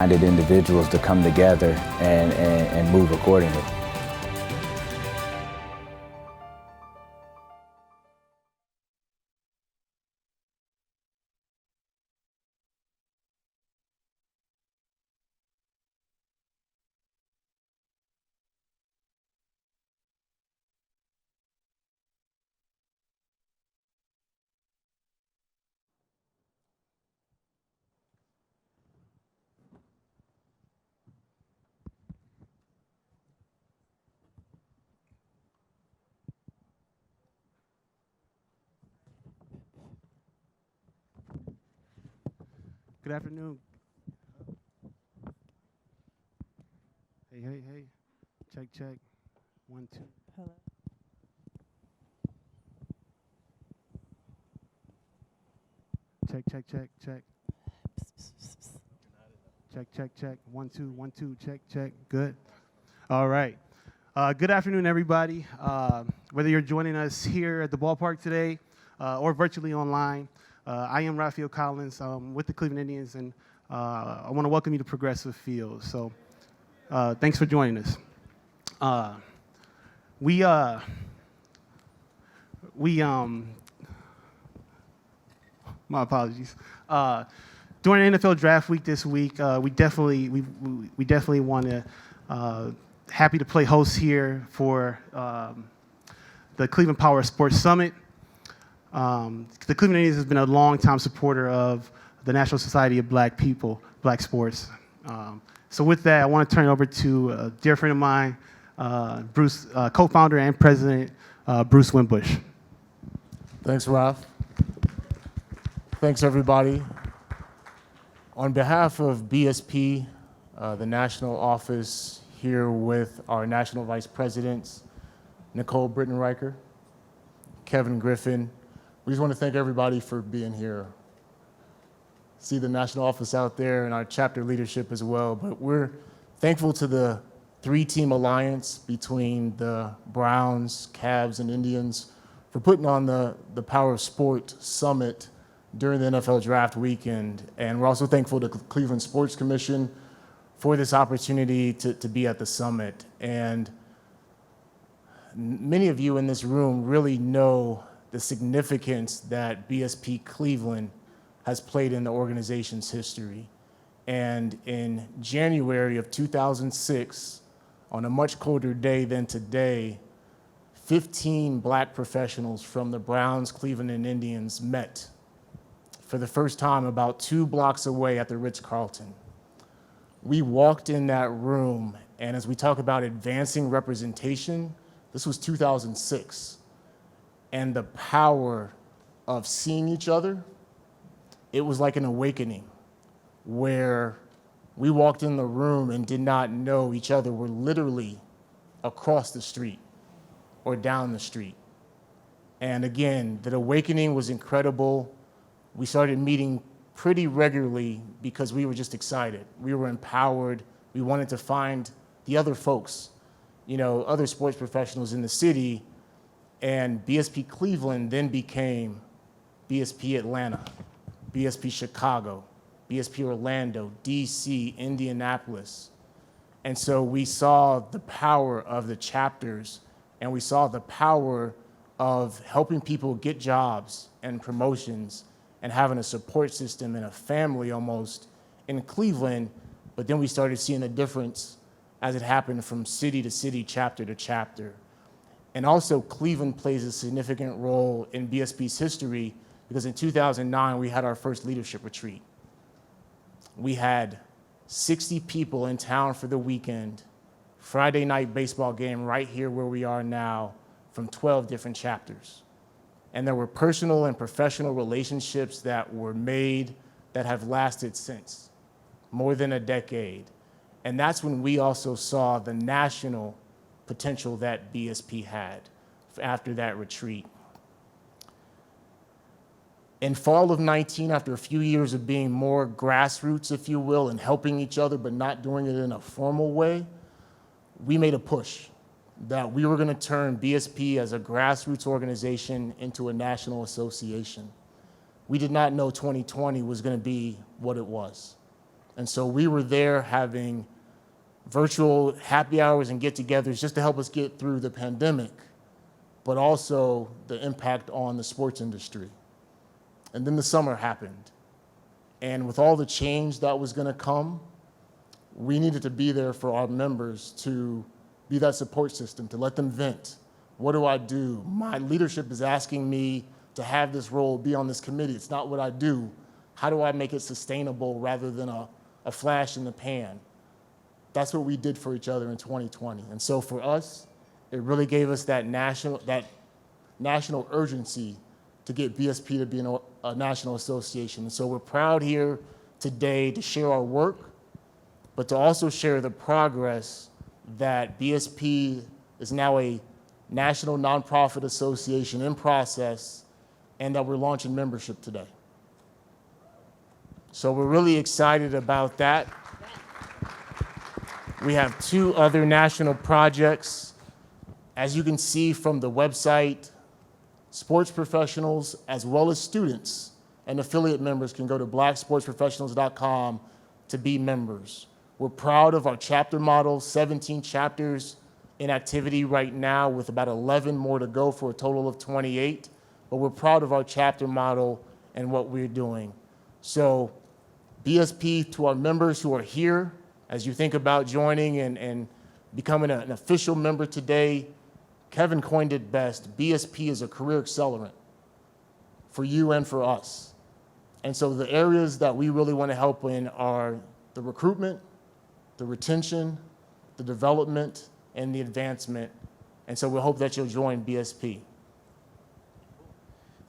minded individuals to come together and move accordingly. Good afternoon. Hey. Check. 1, 2. Hello. Check. Check. 1, 2, 1, 2. Check. Good. All right. Good afternoon, everybody. Whether you're joining us here at the ballpark today or virtually online, I am Raphael Collins with the Cleveland Indians, and I want to welcome you to Progressive Field. So thanks for joining us. My apologies. During NFL Draft Week this week, we definitely want to happy to play host here for the Cleveland Power Sports Summit. The Cleveland Indians has been a long-time supporter of the National Society of Black People, Black Sports. So with that, I want to turn it over to a dear friend of mine, Bruce, co-founder and president, Bruce Wimbish. Thanks, Raph. Thanks, everybody. On behalf of BSP, the national office, here with our national vice presidents, Nicole Brittner, Kevin Griffin, we just want to thank everybody for being here. See the national office out there and our chapter leadership as well, but we're thankful to the 3-team alliance between the Browns, Cavs, and Indians for putting on the Power of Sport Summit during the NFL Draft Weekend. And we're also thankful to Cleveland Sports Commission for this opportunity to be at the summit. And many of you in this room really know the significance that BSP Cleveland has played in the organization's history. And in January of 2006, on a much colder day than today, 15 black professionals from the Browns, Cleveland, and Indians met for the first time about 2 blocks away at the Ritz-Carlton. We walked in that room, and as we talk about advancing representation, this was 2006. And the power of seeing each other, it was like an awakening where we walked in the room and did not know each other were literally across the street or down the street. And again, that awakening was incredible. We started meeting pretty regularly because we were just excited. We were empowered. We wanted to find the other folks, other sports professionals in the city. And BSP Cleveland then became BSP Atlanta, BSP Chicago, BSP Orlando, DC, Indianapolis. And so we saw the power of the chapters, and we saw the power of helping people get jobs and promotions and having a support system and a family almost in Cleveland. But then we started seeing the difference as it happened from city to city, chapter to chapter. And also Cleveland plays a significant role in BSP's history because in 2009, we had our first leadership retreat. We had 60 people in town for the weekend, Friday night baseball game right here where we are now from 12 different chapters. And there were personal and professional relationships that were made that have lasted since, more than a decade. And that's when we also saw the national potential that BSP had after that retreat. In fall of 19, after a few years of being more grassroots, if you will, and helping each other, but not doing it in a formal way, we made a push that we were going to turn BSP as a grassroots organization into a national association. We did not know 2020 was going to be what it was. And so we were there having virtual happy hours and get-togethers just to help us get through the pandemic, but also the impact on the sports industry. And then the summer happened. And with all the change that was gonna come, we needed to be there for our members to be that support system, to let them vent. What do I do? My leadership is asking me to have this role, be on this committee. It's not what I do. How do I make it sustainable rather than a flash in the pan? That's what we did for each other in 2020. And so for us, it really gave us that national urgency to get BSP to be a national association. And so we're proud here today to share our work, but to also share the progress that BSP is now a national nonprofit association in process, and that we're launching membership today. So we're really excited about that. We have 2 other national projects. As you can see from the website, sports professionals as well as students and affiliate members can go to blacksportsprofessionals.com to be members. We're proud of our chapter model, 17 chapters in activity right now with about 11 more to go for a total of 28. But we're proud of our chapter model and what we're doing. So BSP, to our members who are here, as you think about joining and becoming an official member today, Kevin coined it best: BSP is a career accelerant for you and for us. And so the areas that we really want to help in are the recruitment, the retention, the development, and the advancement. And so we hope that you'll join BSP.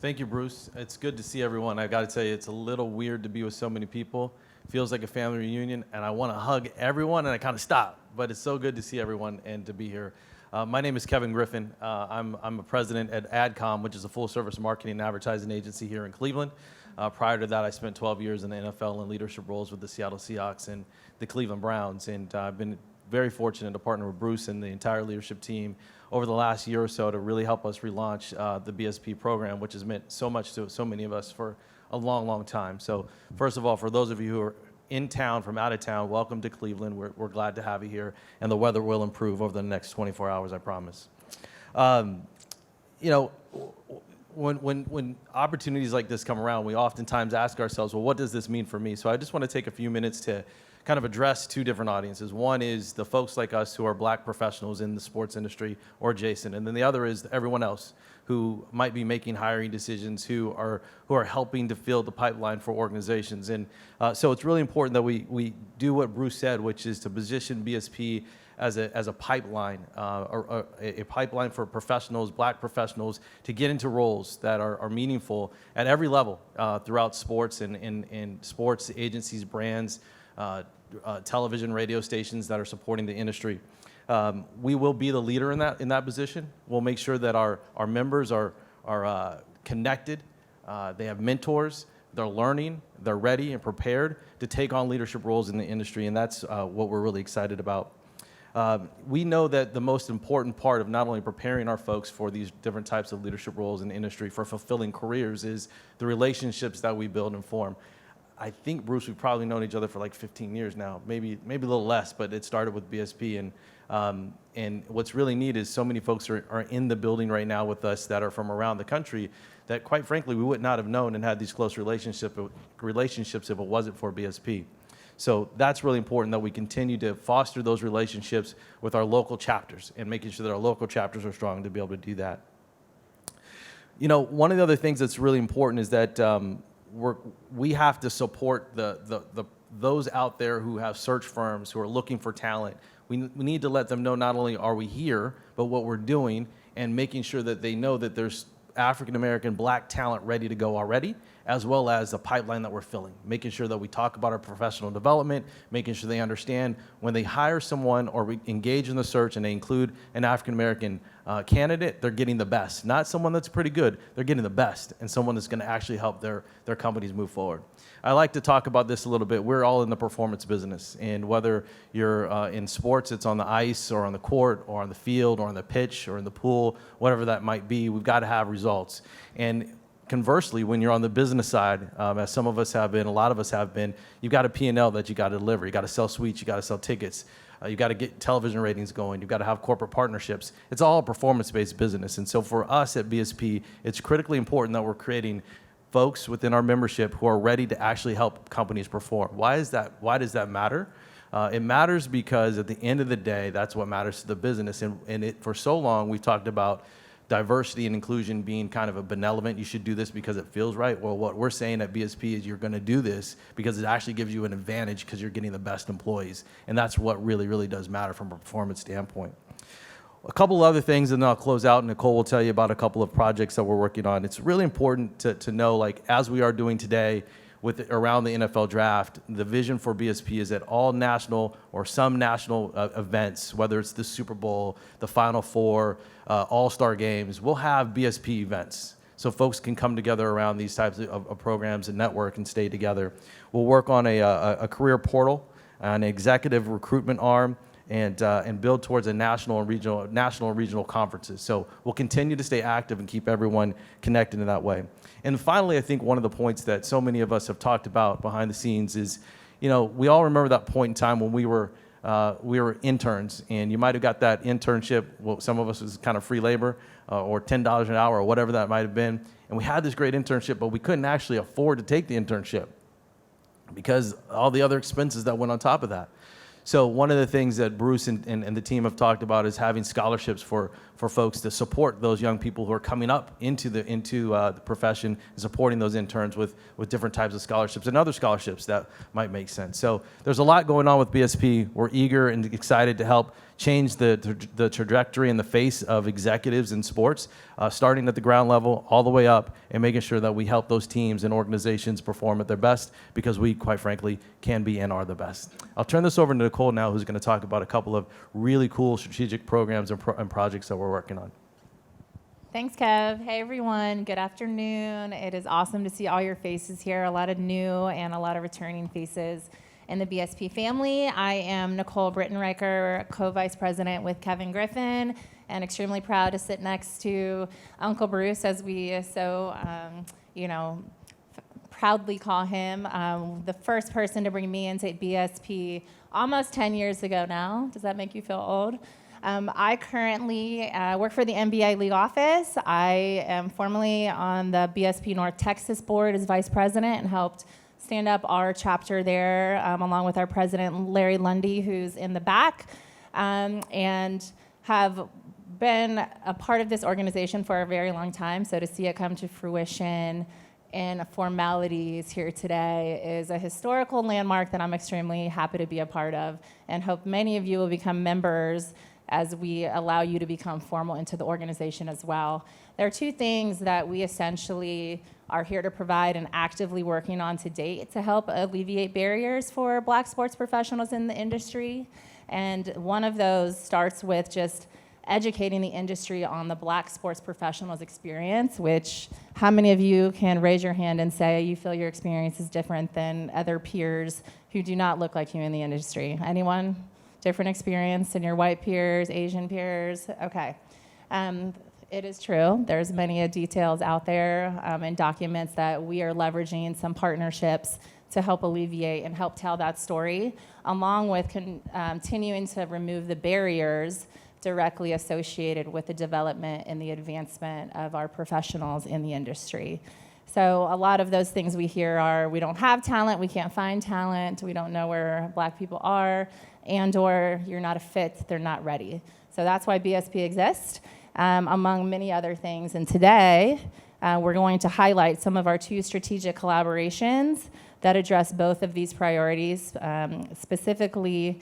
Thank you, Bruce. It's good to see everyone. I got to tell you, it's a little weird to be with so many people. Feels like a family reunion, and I want to hug everyone, and I kind of stop. But it's so good to see everyone and to be here. My name is Kevin Griffin. I'm a president at Adcom, which is a full-service marketing and advertising agency here in Cleveland. Prior to that, I spent 12 years in the NFL in leadership roles with the Seattle Seahawks and the Cleveland Browns. And I've been very fortunate to partner with Bruce and the entire leadership team over the last year or so to really help us relaunch the BSP program, which has meant so much to so many of us for a long, long time. So first of all, for those of you who are in town from out of town, welcome to Cleveland. We're glad to have you here, and the weather will improve over the next 24 hours, I promise. You know, when opportunities like this come around, we oftentimes ask ourselves, well, what does this mean for me? So I just want to take a few minutes to kind of address 2 different audiences. One is the folks like us who are black professionals in the sports industry or adjacent, and then the other is everyone else who might be making hiring decisions, who are helping to fill the pipeline for organizations. And so it's really important that we do what Bruce said, which is to position BSP as a pipeline, or a pipeline for professionals, black professionals, to get into roles that are meaningful at every level throughout sports and sports agencies, brands, television, radio stations that are supporting the industry. We will be the leader in that position. We'll make sure that our members are connected, they have mentors, they're learning, they're ready and prepared to take on leadership roles in the industry, and that's what we're really excited about. We know that the most important part of not only preparing our folks for these different types of leadership roles in the industry for fulfilling careers is the relationships that we build and form. I think, Bruce, we've probably known each other for like 15 years now, maybe a little less, but it started with BSP. And what's really neat is so many folks are in the building right now with us that are from around the country that, quite frankly, we would not have known and had these close relationships if it wasn't for BSP. So that's really important that we continue to foster those relationships with our local chapters and making sure that our local chapters are strong to be able to do that. You know, one of the other things that's really important is that we have to support those out there who have search firms who are looking for talent. We need to let them know not only are we here, but what we're doing, and making sure that they know that there's African American black talent ready to go already, as well as the pipeline that we're filling, making sure that we talk about our professional development, making sure they understand when they hire someone or we engage in the search and they include an African American candidate, they're getting the best. Not someone that's pretty good, they're getting the best, and someone that's gonna actually help their companies move forward. I like to talk about this a little bit. We're all in the performance business, and whether you're in sports, it's on the ice or on the court or on the field or on the pitch or in the pool, whatever that might be, we've got to have results. And conversely, when you're on the business side, as some of us have been, a lot of us have been, you've got a P&L that you got to deliver. You got to sell suites, you got to sell tickets, you got to get television ratings going, you've got to have corporate partnerships. It's all a performance-based business. And so for us at BSP, it's critically important that we're creating folks within our membership who are ready to actually help companies perform. Why is that? Why does that matter? It matters because at the end of the day, that's what matters to the business. And for so long, we've talked about diversity and inclusion being kind of a benevolent, you should do this because it feels right. Well, what we're saying at BSP is you're going to do this because it actually gives you an advantage because you're getting the best employees. And that's what really, really does matter from a performance standpoint. A couple other things, and then I'll close out. Nicole will tell you about a couple of projects that we're working on. It's really important to know, like, as we are doing today around the NFL draft, the vision for BSP is that all national or some national events, whether it's the Super Bowl, the Final Four, AllStar games, we'll have BSP events. So folks can come together around these types of programs and network and stay together. We'll work on a career portal, an executive recruitment arm, and build towards a national and regional conferences. So we'll continue to stay active and keep everyone connected in that way. And finally, I think one of the points that so many of us have talked about behind the scenes is, we all remember that point in time when we were interns, and you might have got that internship. Well, some of us was kind of free labor or $10 an hour or whatever that might have been. And we had this great internship, but we couldn't actually afford to take the internship because all the other expenses that went on top of that. So one of the things that Bruce and the team have talked about is having scholarships for folks to support those young people who are coming up into the profession and supporting those interns with different types of scholarships and other scholarships that might make sense. So there's a lot going on with BSP. We're eager and excited to help change the trajectory and the face of executives in sports, starting at the ground level all the way up and making sure that we help those teams and organizations perform at their best because we, quite frankly, can be and are the best. I'll turn this over to Nicole now, who's going to talk about a couple of really cool strategic programs and projects that we're working on. Thanks, Kev. Hey, everyone. Good afternoon. It is awesome to see all your faces here, a lot of new and a lot of returning faces in the BSP family. I am Nicole Brittner, co-vice president with Kevin Griffin, and extremely proud to sit next to Uncle Bruce, as we so, proudly call him, the first person to bring me into BSP almost 10 years ago now. Does that make you feel old? I currently work for the NBA League office. I am formerly on the BSP North Texas board as vice president and helped stand up our chapter there, along with our president, Larry Lundy, who's in the back, and have been a part of this organization for a very long time. So to see it come to fruition and formalities here today is a historical landmark that I'm extremely happy to be a part of, and hope many of you will become members as we allow you to become formal into the organization as well. There are two things that we essentially are here to provide and actively working on to date to help alleviate barriers for Black sports professionals in the industry. And one of those starts with just educating the industry on the Black sports professionals experience, which how many of you can raise your hand and say you feel your experience is different than other peers who do not look like you in the industry? Anyone? Different experience than your white peers, Asian peers? Okay. It is true. There's many details out there and documents that we are leveraging, some partnerships to help alleviate and help tell that story, along with continuing to remove the barriers directly associated with the development and the advancement of our professionals in the industry. So a lot of those things we hear are, we don't have talent, we can't find talent, we don't know where Black people are, and or you're not a fit, they're not ready. So that's why BSP exists, among many other things. And today, we're going to highlight some of our two strategic collaborations that address both of these priorities, specifically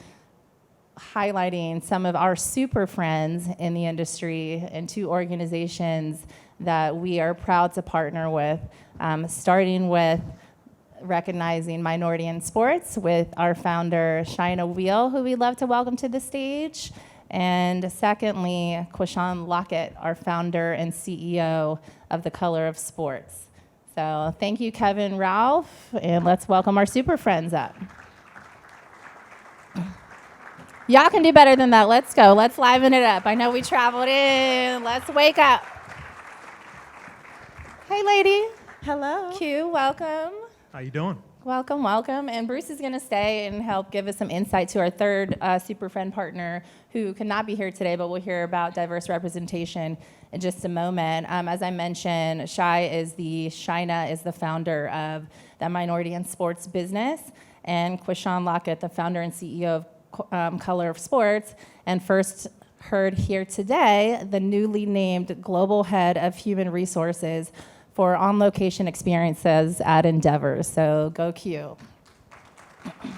highlighting some of our super friends in the industry and two organizations that we are proud to partner with, starting with recognizing minority in sports with our founder, Shaina Wiel, who we'd love to welcome to the stage. And secondly, Quashan Lockett, our founder and CEO of The Color of Sports. So thank you, Kevin, Ralph, and let's welcome our super friends up. Y'all can do better than that. Let's go. Let's liven it up. I know we traveled in. Let's wake up. Hey, lady. Hello. Q, welcome. How you doing? Welcome, welcome. And Bruce is going to stay and help give us some insight to our third Super Friend partner who could not be here today, but we'll hear about diverse representation in just a moment. As I mentioned, Shaina is the founder of the Minority in Sports business, and Quashan Lockett, the founder and CEO of Color of Sports, and first heard here today, the newly named Global Head of Human Resources for on-location experiences at Endeavor. So go Q. Okay.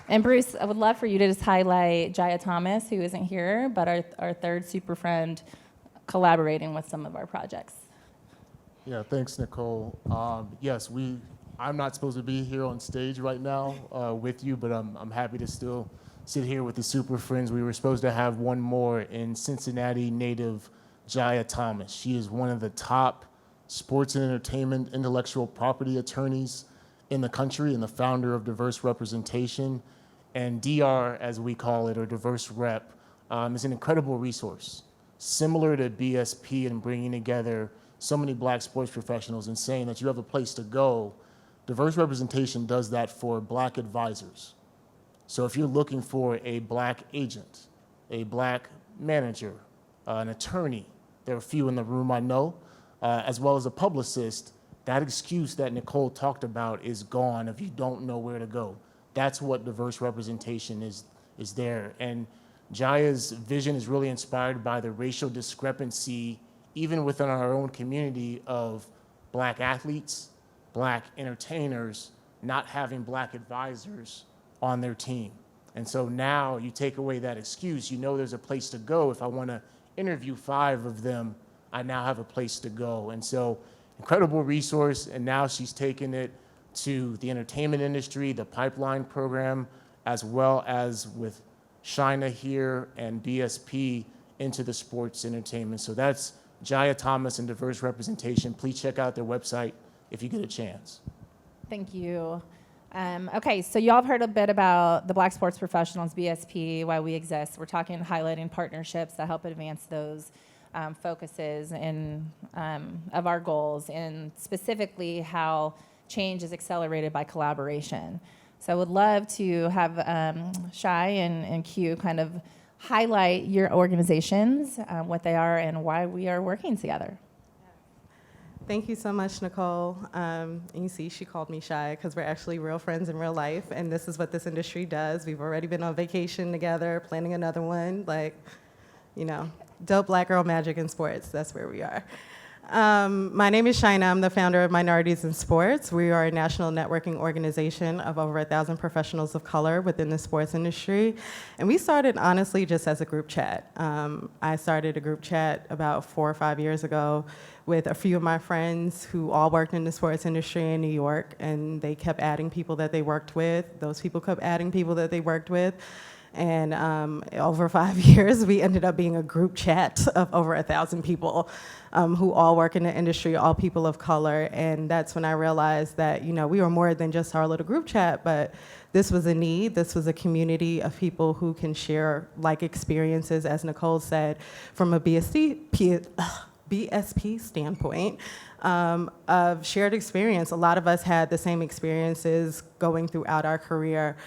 And Bruce, I would love for you to just highlight Jaya Thomas, who isn't here, but our third super friend collaborating with some of our projects. Yeah, thanks, Nicole. Yes, I'm not supposed to be here on stage right now with you, but I'm happy to still sit here with the super friends. We were supposed to have one more in Cincinnati native Jaya Thomas. She is one of the top sports and entertainment intellectual property attorneys in the country and the founder of Diverse Representation. And DR, as we call it, or Diverse Rep, is an incredible resource, similar to BSP in bringing together so many black sports professionals and saying that you have a place to go. Diverse Representation does that for black advisors. So if you're looking for a black agent, a black manager, an attorney, there are a few in the room I know, as well as a publicist, that excuse that Nicole talked about is gone if you don't know where to go. That's what diverse representation is there. And Jaya's vision is really inspired by the racial discrepancy, even within our own community, of black athletes, black entertainers, not having black advisors on their team. And so now you take away that excuse, you know there's a place to go. If I want to interview 5 of them, I now have a place to go. And so incredible resource, and now she's taken it to the entertainment industry, the pipeline program, as well as with Shaina here and BSP into the sports entertainment. So that's Jaya Thomas and Diverse Representation. Please check out their website if you get a chance. Thank you. Okay, so y'all have heard a bit about the Black Sports Professionals, BSP, why we exist. We're talking highlighting partnerships that help advance those focuses and of our goals, and specifically how change is accelerated by collaboration. So I would love to have Shai and Q kind of highlight your organizations, what they are, and why we are working together. Thank you so much, Nicole. And you see, she called me Shy because we're actually real friends in real life, and this is what this industry does. We've already been on vacation together, planning another one, like, you know, dope black girl magic in sports. That's where we are. My name is Shaina. I'm the founder of Minorities in Sports. We are a national networking organization of over 1,000 professionals of color within the sports industry. And we started, honestly, just as a group chat. I started a group chat about 4 or 5 years ago with a few of my friends who all worked in the sports industry in New York, and they kept adding people that they worked with. Those people kept adding people that they worked with. And over 5 years, we ended up being a group chat of over 1,000 people who all work in the industry, all people of color. And that's when I realized that, you know, we were more than just our little group chat, but this was a need. This was a community of people who can share like experiences, as Nicole said, from a BSP standpoint of shared experience. A lot of us had the same experiences going throughout our career.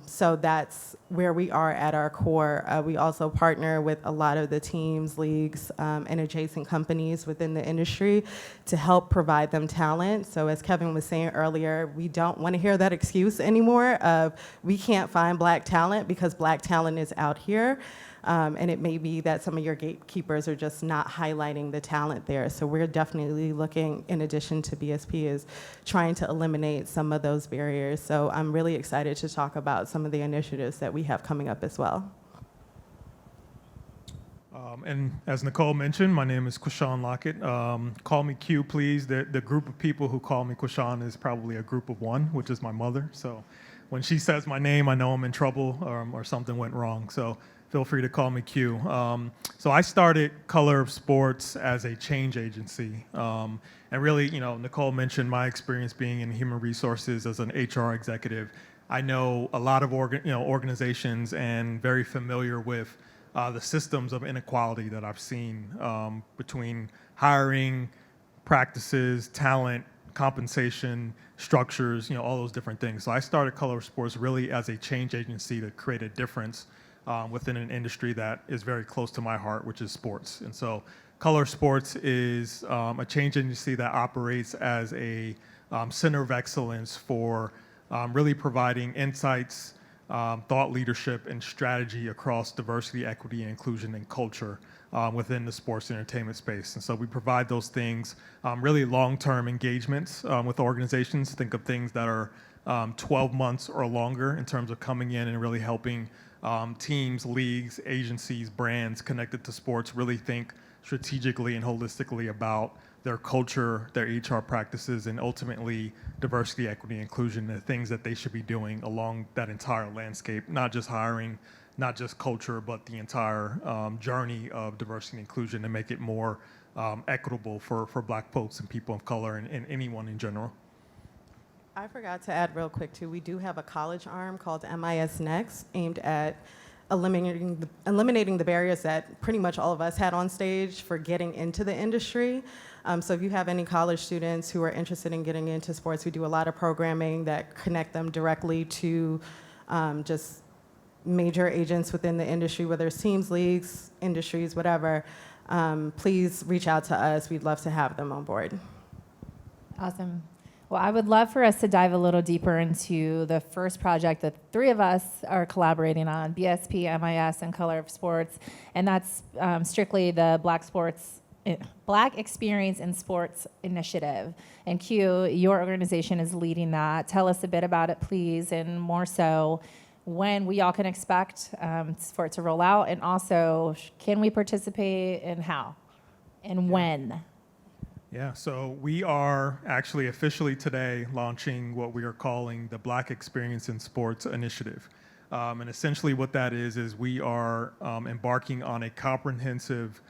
So that's where we are at our core. We also partner with a lot of the teams, leagues, and adjacent companies within the industry to help provide them talent. So as Kevin was saying earlier, we don't want to hear that excuse anymore of we can't find black talent because black talent is out here. And it may be that some of your gatekeepers are just not highlighting the talent there. So we're definitely looking, in addition to BSP, is trying to eliminate some of those barriers. So I'm really excited to talk about some of the initiatives that we have coming up as well. And as Nicole mentioned, my name is Quashan Lockett. Call me Q, please. The group of people who call me Quashan is probably a group of one, which is my mother. So when she says my name, I know I'm in trouble or something went wrong. So feel free to call me Q. So I started Color of Sports as a change agency. And really, you know, Nicole mentioned my experience being in human resources as an HR executive. I know a lot of organizations and very familiar with the systems of inequality that I've seen between hiring, practices, talent, compensation, structures, all those different things. So I started Color of Sports really as a change agency to create a difference within an industry that is very close to my heart, which is sports. And so Color Sports is a change agency that operates as a center of excellence for really providing insights, thought leadership, and strategy across diversity, equity, and inclusion and culture within the sports and entertainment space. And so we provide those things, really long-term engagements with organizations. Think of things that are 12 months or longer in terms of coming in and really helping teams, leagues, agencies, brands connected to sports really think strategically and holistically about their culture, their HR practices, and ultimately diversity, equity, inclusion, the things that they should be doing along that entire landscape, not just hiring, not just culture, but the entire journey of diversity and inclusion to make it more equitable for Black folks and people of color and anyone in general. I forgot to add real quick too, we do have a college arm called MisNext aimed at eliminating the barriers that pretty much all of us had on stage for getting into the industry. So if you have any college students who are interested in getting into sports, we do a lot of programming that connect them directly to just major agents within the industry, whether it's teams, leagues, industries, whatever. Please reach out to us. We'd love to have them on board. Awesome. Well, I would love for us to dive a little deeper into the first project that three of us are collaborating on, BSP, MIS, and Color of Sports, and that's strictly the Black Experience in Sports Initiative. And Q, your organization is leading that. Tell us a bit about it, please, and more so, when we all can expect for it to roll out, and also, can we participate and how, and when? Yeah, so we are actually officially today launching what we are calling the Black Experience in Sports Initiative. And essentially what that is we are embarking on a comprehensive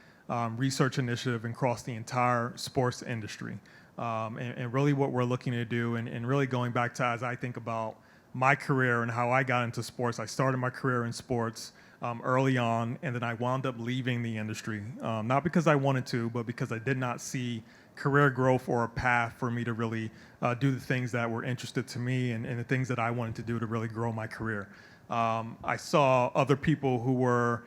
research initiative across the entire sports industry. And really what we're looking to do, and really going back to as I think about my career and how I got into sports, I started my career in sports early on, and then I wound up leaving the industry. Not because I wanted to, but because I did not see career growth or a path for me to really do the things that were interested to me and the things that I wanted to do to really grow my career. I saw other people who were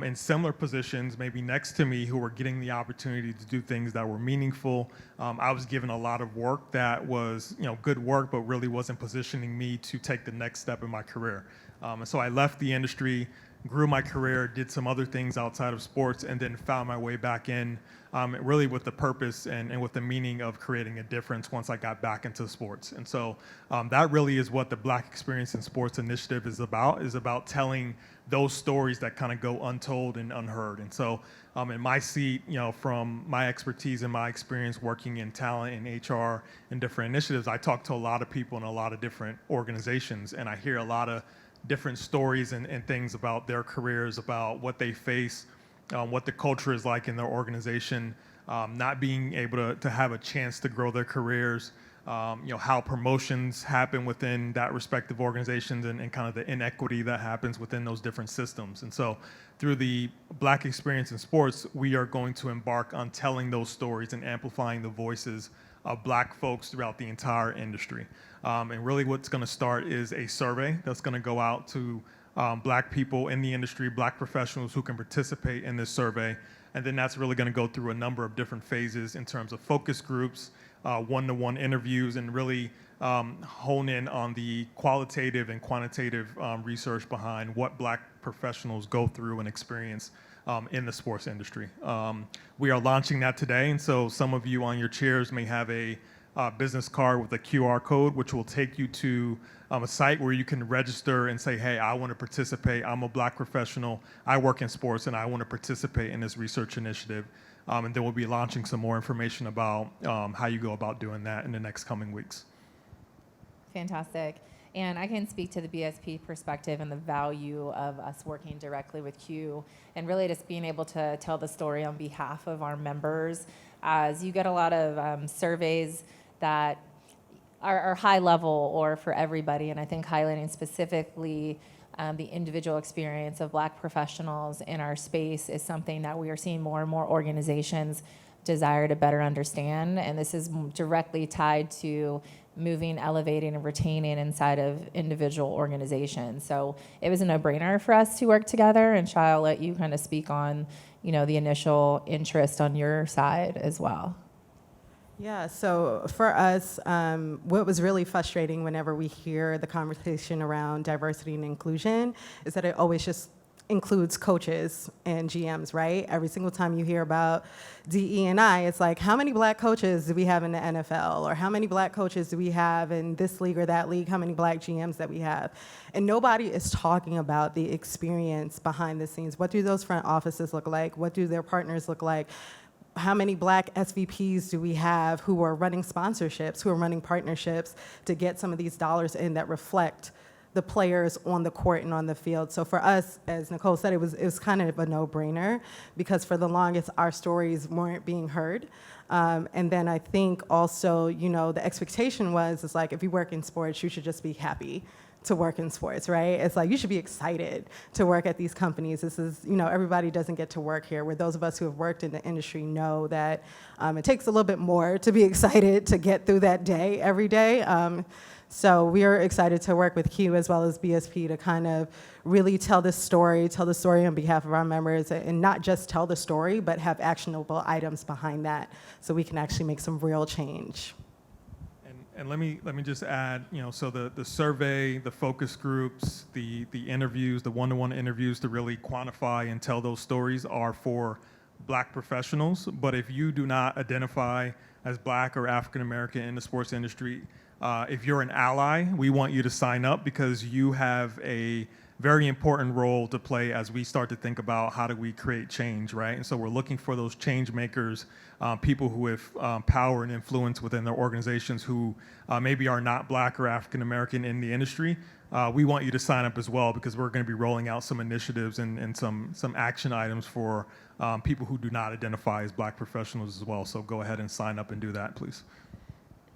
in similar positions, maybe next to me, who were getting the opportunity to do things that were meaningful. I was given a lot of work that was, good work, but really wasn't positioning me to take the next step in my career. And so I left the industry, grew my career, did some other things outside of sports, and then found my way back in, really with the purpose and with the meaning of creating a difference once I got back into sports. And so that really is what the Black Experience in Sports Initiative is about telling those stories that kind of go untold and unheard. And so in my seat, from my expertise and my experience working in talent and HR and different initiatives, I talk to a lot of people in a lot of different organizations, and I hear a lot of different stories and things about their careers, about what they face, what the culture is like in their organization, not being able to have a chance to grow their careers, how promotions happen within that respective organizations and kind of the inequity that happens within those different systems. And so through the Black Experience in Sports, we are going to embark on telling those stories and amplifying the voices of Black folks throughout the entire industry. And really what's going to start is a survey that's going to go out to Black people in the industry, Black professionals who can participate in this survey. And then that's really going to go through a number of different phases in terms of focus groups, one-to-one interviews, and really hone in on the qualitative and quantitative research behind what Black professionals go through and experience in the sports industry. We are launching that today, and so some of you on your chairs may have a business card with a QR code, which will take you to a site where you can register and say, hey, I want to participate. I'm a Black professional. I work in sports, and I want to participate in this research initiative. And then we'll be launching some more information about how you go about doing that in the next coming weeks. Fantastic. And I can speak to the BSP perspective and the value of us working directly with Q and really just being able to tell the story on behalf of our members. As you get a lot of surveys that are high level or for everybody, and I think highlighting specifically the individual experience of Black professionals in our space is something that we are seeing more and more organizations desire to better understand, and this is directly tied to moving, elevating, and retaining inside of individual organizations. So it was a no-brainer for us to work together, and Shai, I'll let you kind of speak on, the initial interest on your side as well. Yeah, so for us, what was really frustrating whenever we hear the conversation around diversity and inclusion is that it always just includes coaches and GMs, right? Every single time you hear about DE&I, it's like, how many black coaches do we have in the NFL? Or how many black coaches do we have in this league or that league? How many black GMs that we have? And nobody is talking about the experience behind the scenes. What do those front offices look like? What do their partners look like? How many black SVPs do we have who are running sponsorships, who are running partnerships to get some of these dollars in that reflect the players on the court and on the field? So for us, as Nicole said, it was kind of a no-brainer, because for the longest, our stories weren't being heard. And then I think also, the expectation is like, if you work in sports, you should just be happy to work in sports, right? It's like, you should be excited to work at these companies. This is, everybody doesn't get to work here. Where those of us who have worked in the industry know that it takes a little bit more to be excited to get through that day every day. So we are excited to work with Q as well as BSP to kind of really tell the story on behalf of our members, and not just tell the story, but have actionable items behind that so we can actually make some real change. And let me just add, so the survey, the focus groups, the interviews, the one-to-one interviews to really quantify and tell those stories are for black professionals. But if you do not identify as black or African American in the sports industry, if you're an ally, we want you to sign up, because you have a very important role to play as we start to think about how do we create change, right? And so we're looking for those change makers, people who have power and influence within their organizations who maybe are not black or African American in the industry. We want you to sign up as well, because we're going to be rolling out some initiatives and some action items for people who do not identify as black professionals as well. So go ahead and sign up and do that, please.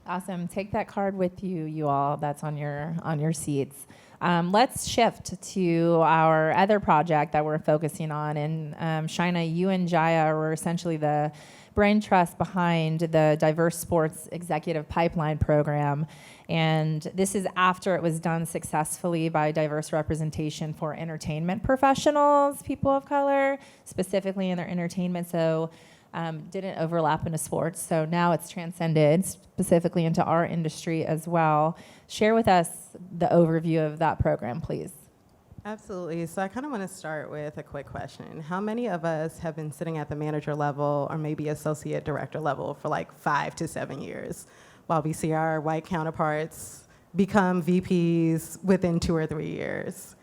Awesome. Take that card with you, you all. That's on your seats. Let's shift to our other project that we're focusing on. And Shaina, you and Jaya were essentially the brain trust behind the Diverse Sports Executive Pipeline Program. And this is after it was done successfully by diverse representation for entertainment professionals, people of color, specifically in their entertainment. So didn't overlap into sports. So now it's transcended specifically into our industry as well. Share with us the overview of that program, please. Absolutely. So I kind of want to start with a quick question. How many of us have been sitting at the manager level or maybe associate director level for like 5 to 7 years, while we see our white counterparts become VPs within 2 or 3 years?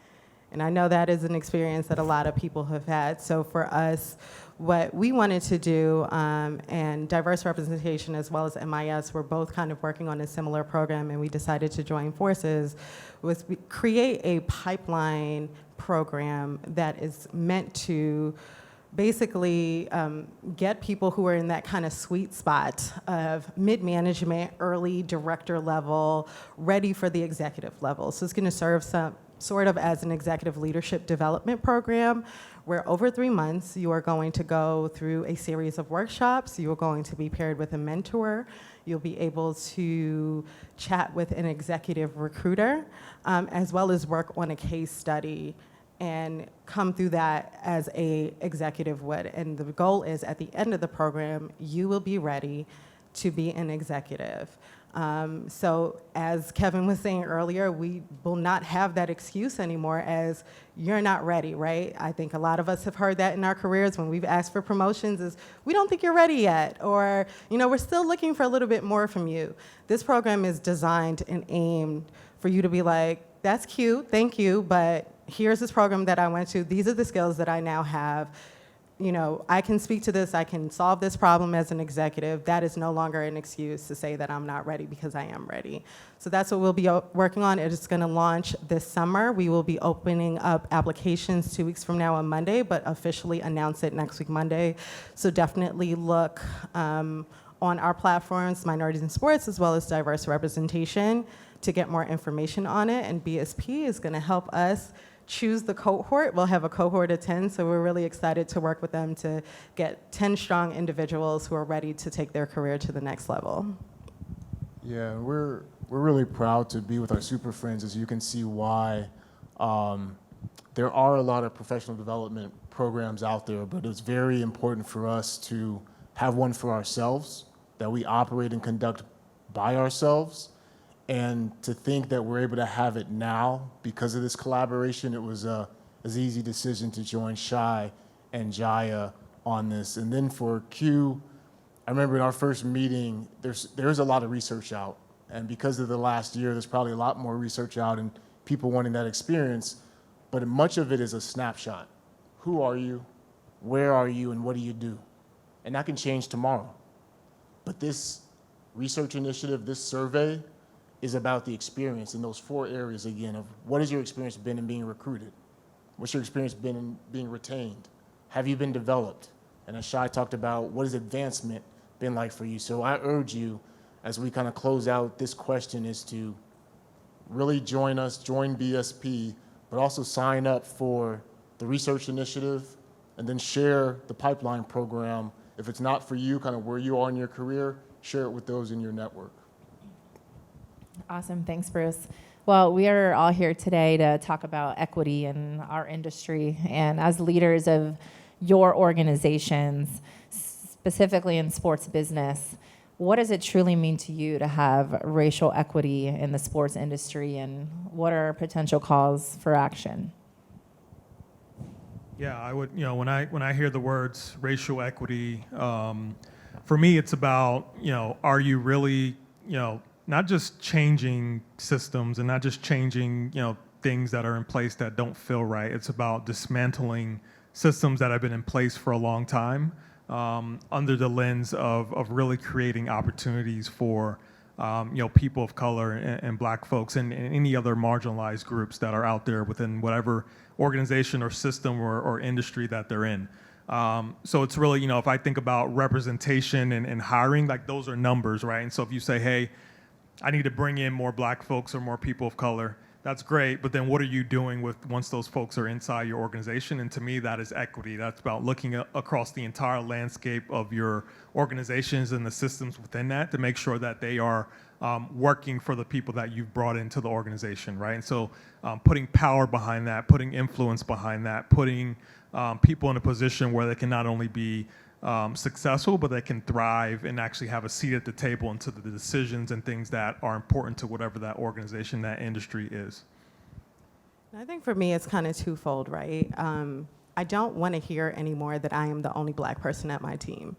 And I know that is an experience that a lot of people have had. So for us, what we wanted to do, and diverse representation as well as MIS, were both kind of working on a similar program, and we decided to join forces, was create a pipeline program that is meant to basically get people who are in that kind of sweet spot of mid-management, early director level, ready for the executive level. So it's going to serve some sort of as an executive leadership development program, where over 3 months you are going to go through a series of workshops. You are going to be paired with a mentor. You'll be able to chat with an executive recruiter, as well as work on a case study and come through that as a executive would. And the goal is, at the end of the program, you will be ready to be an executive. So as Kevin was saying earlier, we will not have that excuse anymore as you're not ready, right? I think a lot of us have heard that in our careers when we've asked for promotions is, we don't think you're ready yet, or, we're still looking for a little bit more from you. This program is designed and aimed for you to be like, that's cute, thank you, but here's this program that I went to. These are the skills that I now have. I can speak to this, I can solve this problem as an executive. That is no longer an excuse to say that I'm not ready, because I am ready. So that's what we'll be working on. It is going to launch this summer. We will be opening up applications 2 weeks from now on Monday, but officially announce it next week Monday. So definitely look on our platforms, Minorities in Sports, as well as Diverse Representation, to get more information on it. And BSP is going to help us choose the cohort, we'll have a cohort of 10, so we're really excited to work with them to get 10 strong individuals who are ready to take their career to the next level. Yeah, we're really proud to be with our super friends, as you can see why there are a lot of professional development programs out there, but it's very important for us to have one for ourselves that we operate and conduct by ourselves. And to think that we're able to have it now because of this collaboration, it was an easy decision to join Shai and Jaya on this. And then for Q, I remember in our first meeting, there's a lot of research out. And because of the last year, there's probably a lot more research out and people wanting that experience. But much of it is a snapshot. Who are you? Where are you? And what do you do? And that can change tomorrow. But this research initiative, this survey, is about the experience in those 4 areas again of what has your experience been in being recruited? What's your experience been in being retained? Have you been developed? And as Shai talked about, what has advancement been like for you? So I urge you, as we kind of close out this question, is to really join us, join BSP, but also sign up for the research initiative and then share the pipeline program. If it's not for you, kind of where you are in your career, share it with those in your network. Awesome. Thanks, Bruce. Well, we are all here today to talk about equity in our industry. And as leaders of your organizations, specifically in sports business, what does it truly mean to you to have racial equity in the sports industry, and what are potential calls for action? Yeah, I would, when I hear the words racial equity, for me, it's about, are you really, not just changing systems and not just changing, things that are in place that don't feel right. It's about dismantling systems that have been in place for a long time, under the lens of really creating opportunities for, people of color and Black folks and any other marginalized groups that are out there within whatever organization or system or industry that they're in. So it's really, if I think about representation and hiring, like those are numbers, right? And so if you say, hey, I need to bring in more Black folks or more people of color, that's great, but then what are you doing with once those folks are inside your organization? And to me, that is equity. That's about looking across the entire landscape of your organizations and the systems within that to make sure that they are working for the people that you've brought into the organization, right? And so putting power behind that, putting influence behind that, putting people in a position where they can not only be successful, but they can thrive and actually have a seat at the table into the decisions and things that are important to whatever that organization, that industry is. I think for me, it's kind of twofold, right? I don't want to hear anymore that I am the only Black person at my team,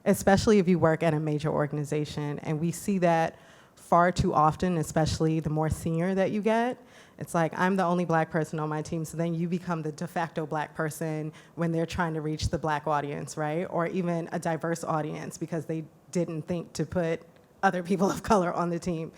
especially if you work at a major organization. And we see that far too often, especially the more senior that you get. It's like, I'm the only Black person on my team, so then you become the de facto Black person when they're trying to reach the Black audience, right? Or even a diverse audience because they didn't think to put other people of color on the team.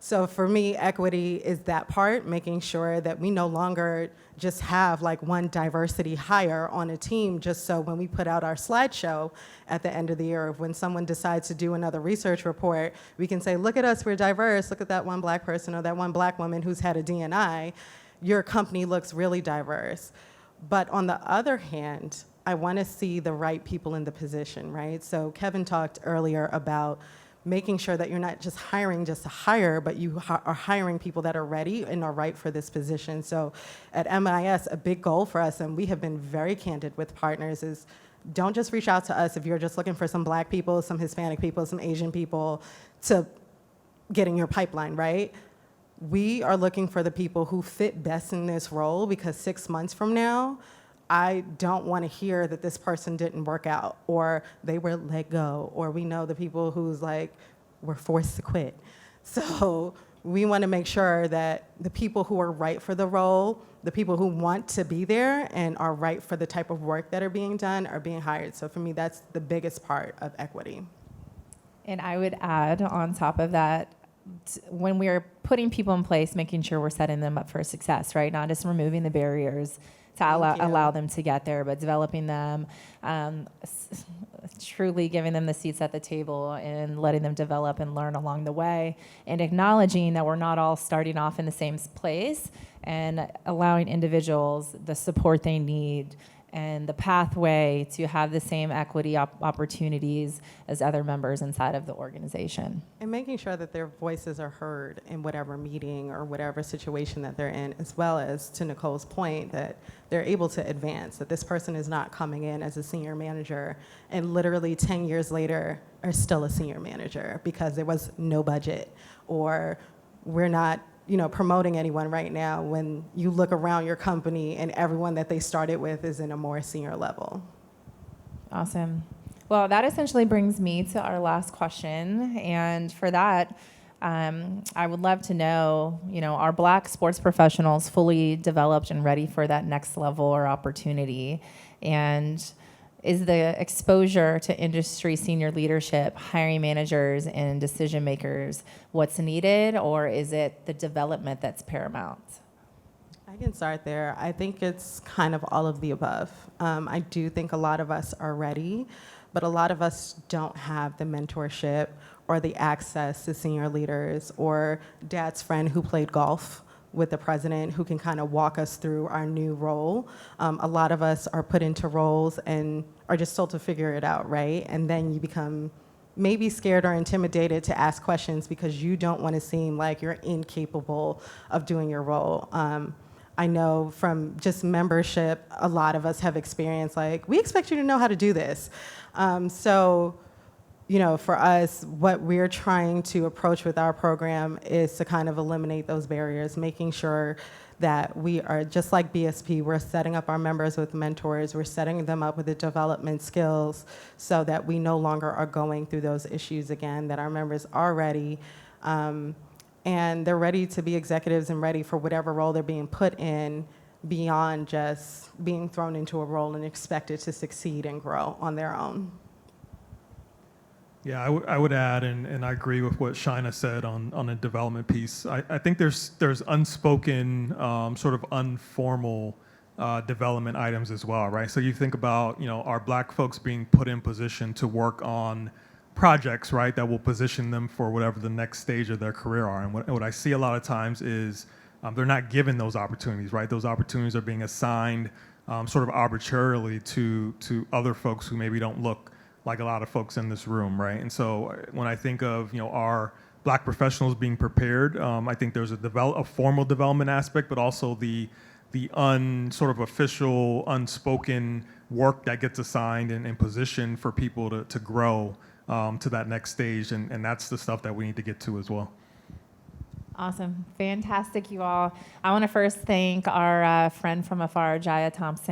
So for me, equity is that part, making sure that we no longer just have like one diversity hire on a team just so when we put out our slideshow at the end of the year, when someone decides to do another research report, we can say, look at us, we're diverse, look at that one Black person or that one Black woman who's had a D&I, your company looks really diverse. But on the other hand, I wanna see the right people in the position, right? So Kevin talked earlier about making sure that you're not just hiring just to hire, but you are hiring people that are ready and are right for this position. So at MIS, a big goal for us, and we have been very candid with partners, is don't just reach out to us if you're just looking for some Black people, some Hispanic people, some Asian people to get in your pipeline, right? We are looking for the people who fit best in this role, because 6 months from now, I don't want to hear that this person didn't work out or they were let go, or we know the people who's like were forced to quit. So we want to make sure that the people who are right for the role, the people who want to be there and are right for the type of work that are being done are being hired. So for me, that's the biggest part of equity. And I would add on top of that, when we're putting people in place, making sure we're setting them up for success, right? Not just removing the barriers to allow them to get there, but developing them, truly giving them the seats at the table and letting them develop and learn along the way, and acknowledging that we're not all starting off in the same place, and allowing individuals the support they need and the pathway to have the same equity opportunities as other members inside of the organization. And making sure that their voices are heard in whatever meeting or whatever situation that they're in, as well as, to Nicole's point, that they're able to advance, that this person is not coming in as a senior manager and literally 10 years later are still a senior manager because there was no budget, or we're not promoting anyone right now when you look around your company and everyone that they started with is in a more senior level. Awesome. Well, that essentially brings me to our last question. And for that, I would love to know, are Black sports professionals fully developed and ready for that next level or opportunity? And is the exposure to industry senior leadership, hiring managers, and decision makers what's needed, or is it the development that's paramount? I can start there. I think it's kind of all of the above. I do think a lot of us are ready, but a lot of us don't have the mentorship or the access to senior leaders or dad's friend who played golf with the president who can kind of walk us through our new role. A lot of us are put into roles and are just told to figure it out, right? And then you become maybe scared or intimidated to ask questions because you don't want to seem like you're incapable of doing your role. I know from just membership, a lot of us have experienced like, we expect you to know how to do this. For us, what we're trying to approach with our program is to kind of eliminate those barriers, making sure that we are, just like BSP, we're setting up our members with mentors, we're setting them up with the development skills so that we no longer are going through those issues again, that our members are ready, and they're ready to be executives and ready for whatever role they're being put in beyond just being thrown into a role and expected to succeed and grow on their own. Yeah, I would add, and I agree with what Shaina said on the development piece. I think there's unspoken, sort of informal development items as well, right? So you think about, our Black folks being put in position to work on projects, right, that will position them for whatever the next stage of their career are. And what I see a lot of times is they're not given those opportunities, right? Those opportunities are being assigned sort of arbitrarily to other folks who maybe don't look like a lot of folks in this room, right? And so when I think of, our Black professionals being prepared, I think there's a formal development aspect, but also the sort of official, unspoken work that gets assigned and positioned for people to grow to that next stage, and that's the stuff that we need to get to as well. Awesome. Fantastic, you all. I want to first thank our friend from afar, Jaya Thomas,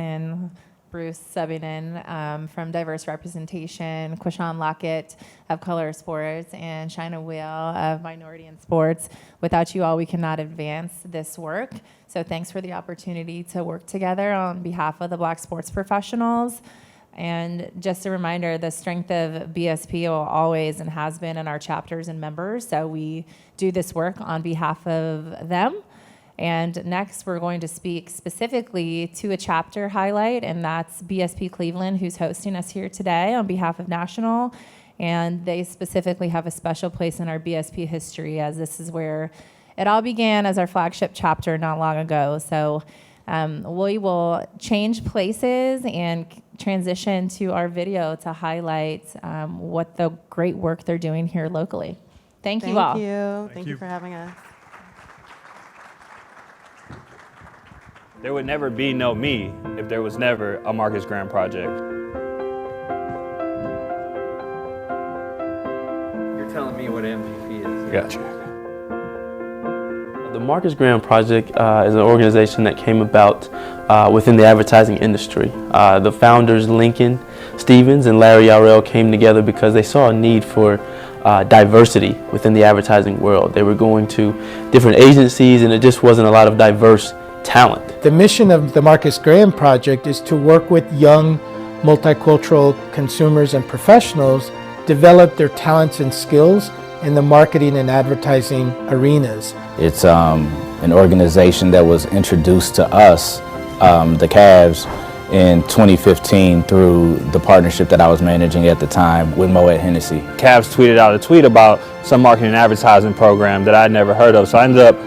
Bruce subbing in from Diverse Representation, Quashan Lockett of Color Sports, and Shaina Wiel of Minority in Sports. Without you all, we cannot advance this work. So thanks for the opportunity to work together on behalf of the Black sports professionals. And just a reminder, the strength of BSP will always and has been in our chapters and members. So we do this work on behalf of them. And next, we're going to speak specifically to a chapter highlight, and that's BSP Cleveland, who's hosting us here today on behalf of National. And they specifically have a special place in our BSP history, as this is where it all began as our flagship chapter not long ago. So we will change places and transition to our video to highlight what the great work they're doing here locally. Thank you all. Thank you for having us. There would never be no me if there was never a Marcus Graham project. You're telling me what MVP is. Gotcha. The Marcus Graham Project is an organization that came about within the advertising industry. The founders, Lincoln Stevens and Larry Yarell, came together because they saw a need for diversity within the advertising world. They were going to different agencies and it just wasn't a lot of diverse talent. The mission of the Marcus Graham Project is to work with young multicultural consumers and professionals develop their talents and skills in the marketing and advertising arenas. It's an organization that was introduced to us the Cavs in 2015 through the partnership that I was managing at the time with Moet Hennessy. Cavs tweeted out a tweet about some marketing and advertising program that I'd never heard of, so I ended up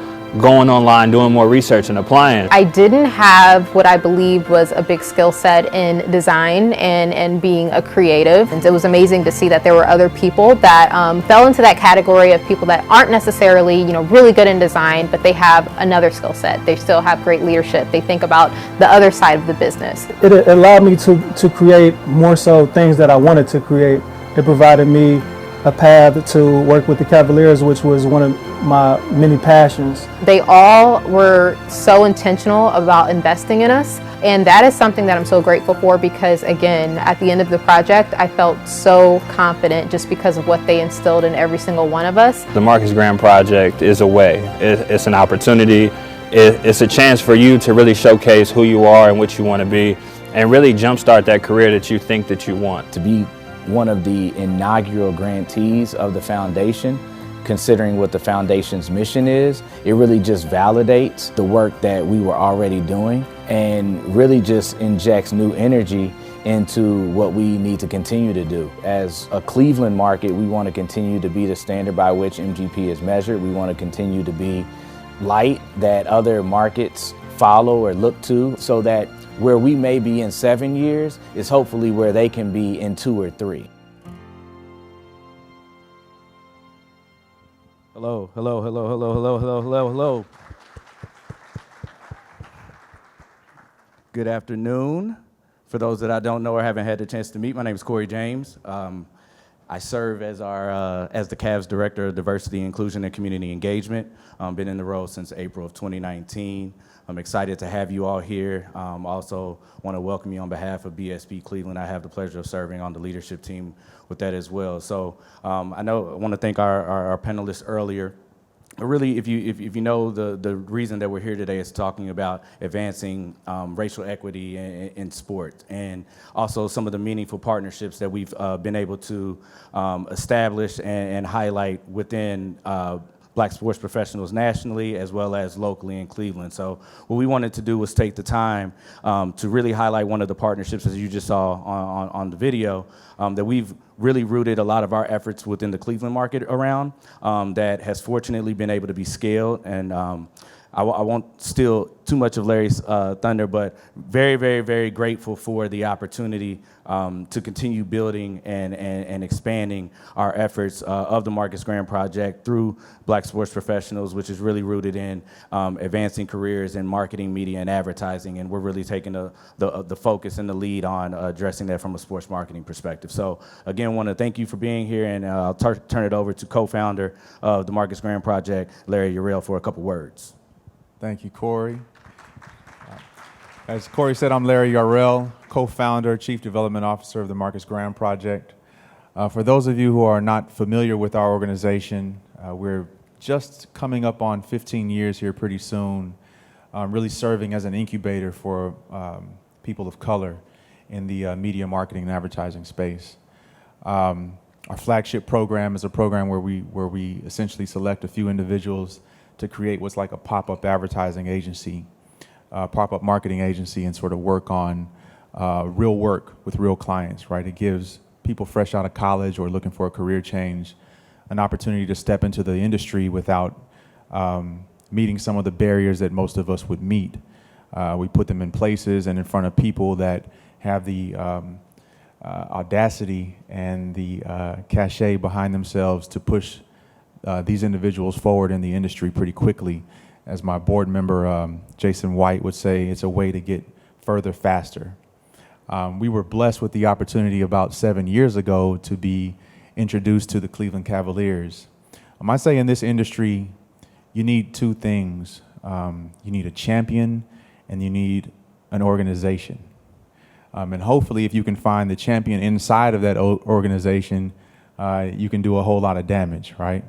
going online, doing more research and applying. I didn't have what I believed was a big skill set in design and being a creative. And it was amazing to see that there were other people that fell into that category of people that aren't necessarily, really good in design, but they have another skill set. They still have great leadership. They think about the other side of the business. It allowed me to create more so things that I wanted to create. It provided me a path to work with the Cavaliers, which was one of my many passions. They all were so intentional about investing in us, and that is something that I'm so grateful for because, again, at the end of the project, I felt so confident just because of what they instilled in every single one of us. The Marcus Graham Project is a way. It's an opportunity. It's a chance for you to really showcase who you are and what you want to be and really jumpstart that career that you think that you want. To be one of the inaugural grantees of the foundation, considering what the foundation's mission is, it really just validates the work that we were already doing and really just injects new energy into what we need to continue to do. As a Cleveland market, we want to continue to be the standard by which MGP is measured. We want to continue to be light that other markets follow or look to, so that where we may be in 7 years is hopefully where they can be in 2 or 3. Hello, hello, hello, hello, hello, hello, hello, hello. Good afternoon. For those that I don't know or haven't had the chance to meet, my name is Corey James. I serve as the Cavs Director of Diversity, Inclusion, and Community Engagement. Been in the role since April of 2019. I'm excited to have you all here. Also want to welcome you on behalf of BSP Cleveland. I have the pleasure of serving on the leadership team with that as well. So I want to thank our panelists earlier. Really, if you know the reason that we're here today is talking about advancing racial equity in sport, and also some of the meaningful partnerships that we've been able to establish and highlight within Black sports professionals nationally as well as locally in Cleveland. So what we wanted to do was take the time to really highlight one of the partnerships, as you just saw on the video, that we've really rooted a lot of our efforts within the Cleveland market around, that has fortunately been able to be scaled. And I won't steal too much of Larry's thunder, but very, very, very grateful for the opportunity to continue building and expanding our efforts of the Marcus Graham Project through Black sports professionals, which is really rooted in advancing careers in marketing, media, and advertising. And we're really taking the focus and the lead on addressing that from a sports marketing perspective. So again, I want to thank you for being here, and I'll turn it over to co-founder of the Marcus Graham Project, Larry Yarell, for a couple words. Thank you, Corey. As Corey said, I'm Larry Yarell, co-founder, Chief Development Officer of the Marcus Graham Project. For those of you who are not familiar with our organization, we're just coming up on 15 years here pretty soon, really serving as an incubator for people of color in the media marketing and advertising space. Our flagship program is a program where we essentially select a few individuals to create what's like a pop-up advertising agency, pop-up marketing agency, and sort of work on real work with real clients, right? It gives people fresh out of college or looking for a career change an opportunity to step into the industry without meeting some of the barriers that most of us would meet. We put them in places and in front of people that have the audacity and the cachet behind themselves to push these individuals forward in the industry pretty quickly. As my board member, Jason White, would say, it's a way to get further faster. We were blessed with the opportunity about 7 years ago to be introduced to the Cleveland Cavaliers. I say in this industry, you need two things. You need a champion and you need an organization. And hopefully if you can find the champion inside of that organization, you can do a whole lot of damage, right?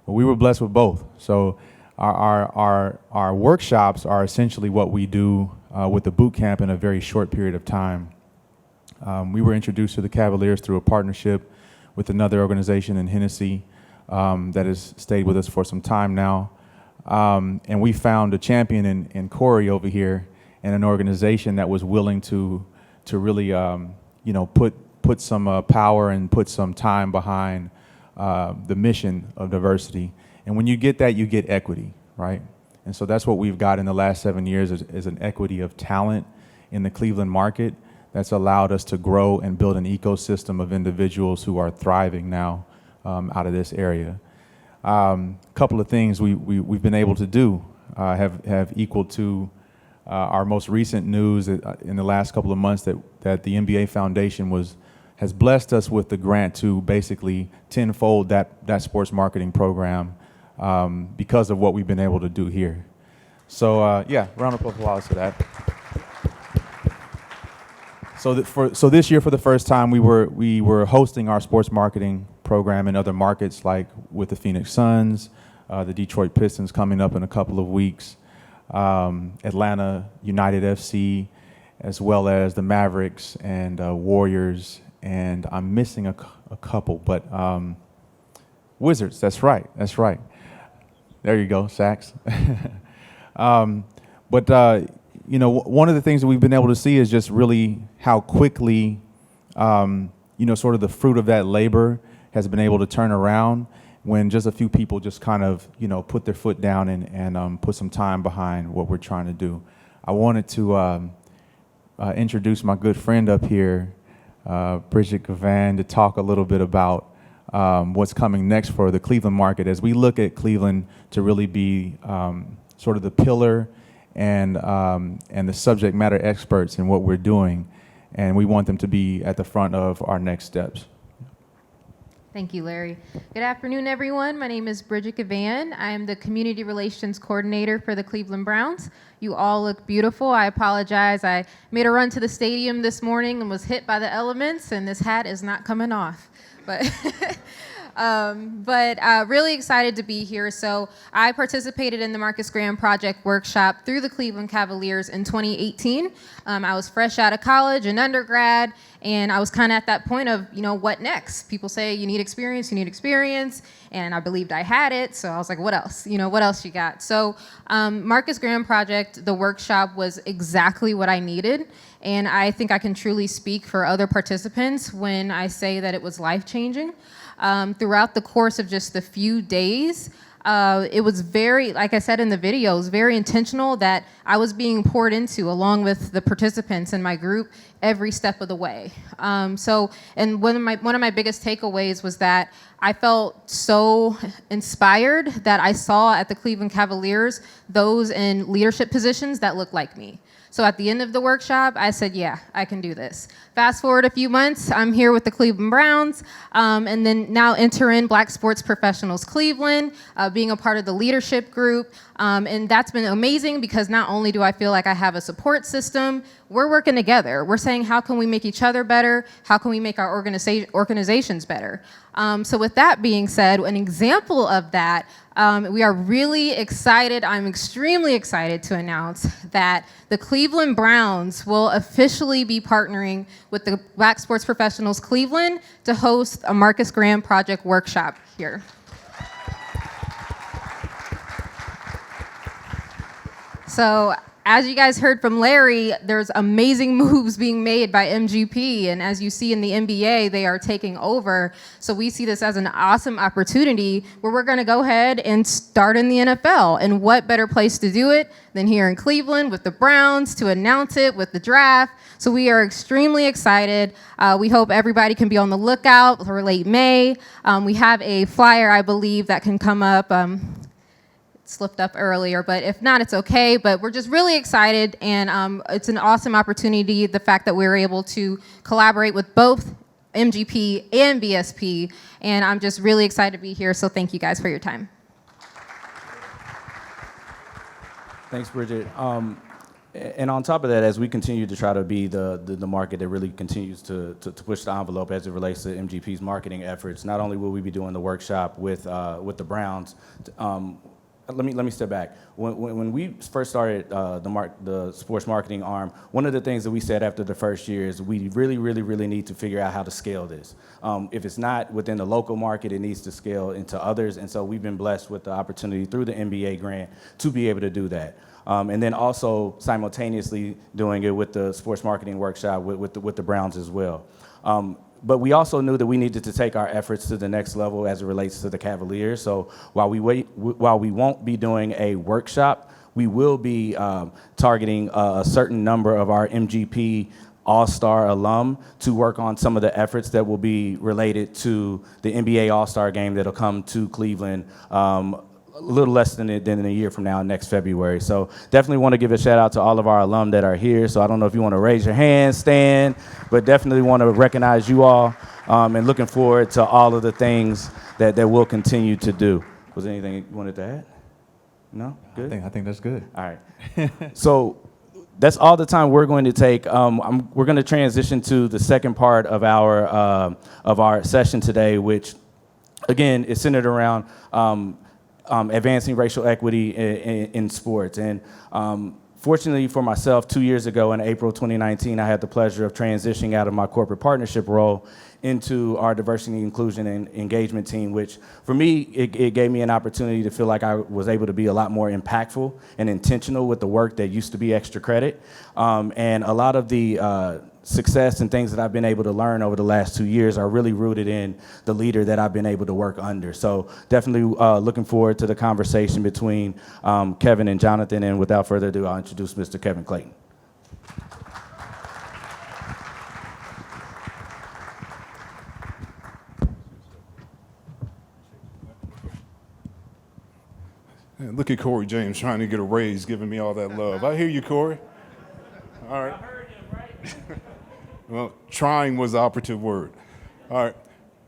Well, we were blessed with both. So our workshops are essentially what we do with the boot camp in a very short period of time. We were introduced to the Cavaliers through a partnership with another organization in Hennessy that has stayed with us for some time now. And we found a champion in Corey over here, and an organization that was willing to really, you know, put some power and put some time behind the mission of diversity. And when you get that, you get equity, right? And so that's what we've got in the last 7 years is an equity of talent in the Cleveland market that's allowed us to grow and build an ecosystem of individuals who are thriving now out of this area. Couple of things we've been able to do have equal to our most recent news in the last couple of months that the NBA Foundation has blessed us with the grant to basically tenfold that sports marketing program because of what we've been able to do here. So yeah, round of applause for that. So this year, for the first time, we were hosting our sports marketing program in other markets, like with the Phoenix Suns, the Detroit Pistons coming up in a couple of weeks, Atlanta United FC, as well as the Mavericks and Warriors, and I'm missing a couple, but Wizards. That's right. There you go, Sachs. You know, one of the things that we've been able to see is just really how quickly, you know, sort of the fruit of that labor has been able to turn around when just a few people just kind of, you know, put their foot down and put some time behind what we're trying to do. I wanted to introduce my good friend up here, Bridget Kavan, to talk a little bit about what's coming next for the Cleveland market as we look at Cleveland to really be sort of the pillar and the subject matter experts in what we're doing, and we want them to be at the front of our next steps. Thank you, Larry. Good afternoon, everyone. My name is Bridget Kavan. I am the Community Relations Coordinator for the Cleveland Browns. You all look beautiful. I apologize. I made a run to the stadium this morning and was hit by the elements, and this hat is not coming off. But really excited to be here. So I participated in the Marcus Graham Project workshop through the Cleveland Cavaliers in 2018. I was fresh out of college and undergrad, and I was kind of at that point of, you know, what next? People say you need experience, and I believed I had it, so I was like, what else? You know, what else you got? So Marcus Graham Project, the workshop was exactly what I needed, and I think I can truly speak for other participants when I say that it was life-changing. Throughout the course of just a few days, it was very, like I said in the video, it was very intentional that I was being poured into along with the participants in my group every step of the way. And one of my biggest takeaways was that I felt so inspired that I saw at the Cleveland Cavaliers those in leadership positions that looked like me. So at the end of the workshop, I said, yeah, I can do this. Fast forward a few months, I'm here with the Cleveland Browns, and then now enter in Black Sports Professionals Cleveland, being a part of the leadership group. And that's been amazing because not only do I feel like I have a support system, we're working together. We're saying, how can we make each other better? How can we make our organizations better? So with that being said, an example of that, we are really excited. I'm extremely excited to announce that the Cleveland Browns will officially be partnering with the Black Sports Professionals Cleveland to host a Marcus Graham Project workshop here. So as you guys heard from Larry, there's amazing moves being made by MGP, and as you see in the NBA, they are taking over. So we see this as an awesome opportunity where we're gonna go ahead and start in the NFL. And what better place to do it than here in Cleveland with the Browns to announce it with the draft. So we are extremely excited. We hope everybody can be on the lookout for late May. We have a flyer, I believe, that can come up. Slipped up earlier, but if not, it's okay. But we're just really excited, and it's an awesome opportunity, the fact that we're able to collaborate with both MGP and BSP, and I'm just really excited to be here, so thank you guys for your time. Thanks, Bridget. And on top of that, as we continue to try to be the market that really continues to push the envelope as it relates to MGP's marketing efforts, not only will we be doing the workshop with the Browns, let me step back. When we first started the sports marketing arm, one of the things that we said after the first year is we really need to figure out how to scale this. If it's not within the local market, it needs to scale into others, and so we've been blessed with the opportunity through the NBA grant to be able to do that. And then also simultaneously doing it with the sports marketing workshop with the Browns as well. But we also knew that we needed to take our efforts to the next level as it relates to the Cavaliers. So while we won't be doing a workshop, we will be targeting a certain number of our MGP AllStar alum to work on some of the efforts that will be related to the NBA All-Star game that'll come to Cleveland a little less than a year from now, next February. So definitely want to give a shout out to all of our alum that are here. So I don't know if you want to raise your hand, stand, but definitely want to recognize you all and looking forward to all of the things that we'll continue to do. Was there anything you wanted to add? No? Good? I think that's good. All right. So that's all the time we're going to take. We're going to transition to the second part of our session today, which, again, is centered around advancing racial equity in sports. And fortunately for myself, 2 years ago in April 2019, I had the pleasure of transitioning out of my corporate partnership role into our diversity, inclusion, and engagement team, which for me, it gave me an opportunity to feel like I was able to be a lot more impactful and intentional with the work that used to be extra credit. And a lot of the success and things that I've been able to learn over the last 2 years are really rooted in the leader that I've been able to work under. So definitely looking forward to the conversation between Kevin and Jonathan. And without further ado, I'll introduce Mr. Kevin Clayton. Man, look at Corey James trying to get a raise, giving me all that love. I hear you, Corey. All right. Well, trying was the operative word. All right.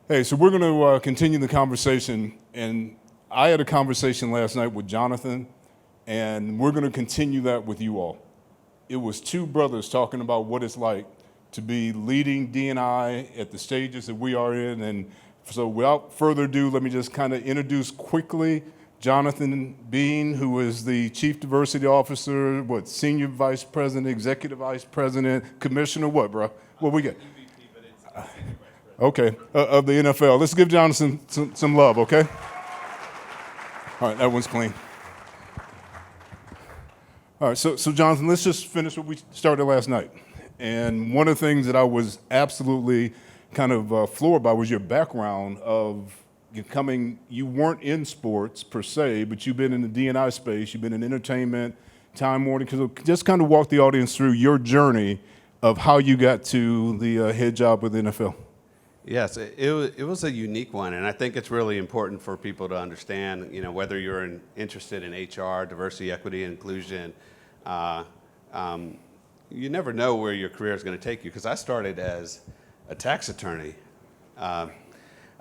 Hey, so we're going to continue the conversation. And I had a conversation last night with Jonathan, and we're going to continue that with you all. It was two brothers talking about what it's like to be leading D&I at the stages that we are in. And so without further ado, let me just kind of introduce quickly Jonathan Bean, who is the Chief Diversity Officer, Senior Vice President, Executive Vice President, Commissioner, what, bro? What we get? Okay, of the NFL. Let's give Jonathan some love, okay? All right, that one's clean. All right, so Jonathan, let's just finish what we started last night. And one of the things that I was absolutely kind of floored by was your background of you weren't in sports per se, but you've been in the D&I space, you've been in entertainment, Time Warner. Just kind of walk the audience through your journey of how you got to the head job with the NFL. Yes, it was a unique one, and I think it's really important for people to understand, whether you're interested in HR, diversity, equity, inclusion, you never know where your career is going to take you, because I started as a tax attorney.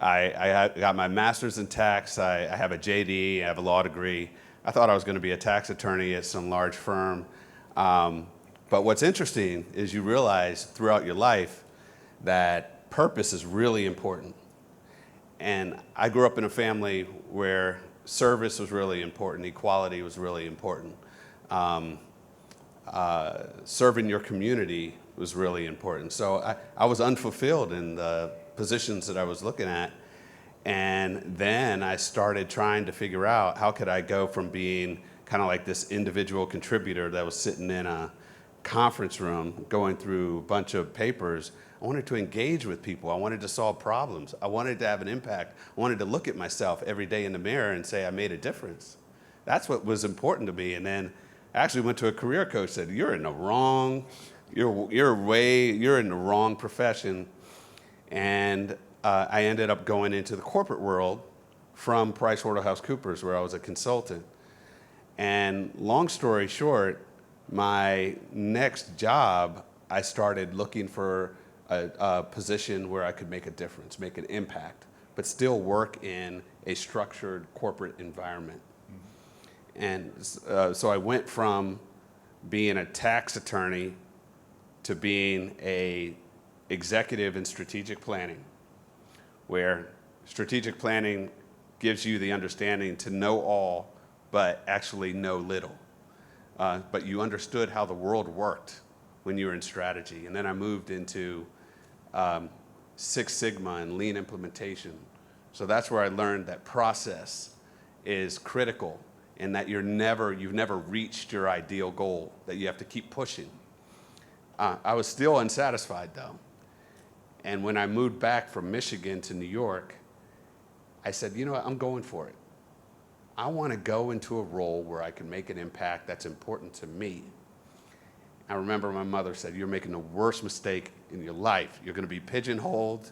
I got my master's in tax, I have a JD, I have a law degree. I thought I was going to be a tax attorney at some large firm. But what's interesting is you realize throughout your life that purpose is really important. And I grew up in a family where service was really important, equality was really important. Serving your community was really important. So I was unfulfilled in the positions that I was looking at. And then I started trying to figure out how could I go from being kind of like this individual contributor that was sitting in a conference room going through a bunch of papers. I wanted to engage with people. I wanted to solve problems. I wanted to have an impact. I wanted to look at myself every day in the mirror and say I made a difference. That's what was important to me. And then I actually went to a career coach, said, you're in the wrong profession. And I ended up going into the corporate world from PricewaterhouseCoopers, where I was a consultant. And long story short, my next job, I started looking for a position where I could make a difference, make an impact, but still work in a structured corporate environment. And so I went from being a tax attorney to being a executive in strategic planning, where strategic planning gives you the understanding to know all, but actually know little. But you understood how the world worked when you were in strategy. And then I moved into Six Sigma and lean implementation. So that's where I learned that process is critical and that you've never reached your ideal goal, that you have to keep pushing. I was still unsatisfied though. And when I moved back from Michigan to New York, I said, you know what, I'm going for it. I want to go into a role where I can make an impact that's important to me. I remember my mother said, you're making the worst mistake in your life. You're going to be pigeonholed.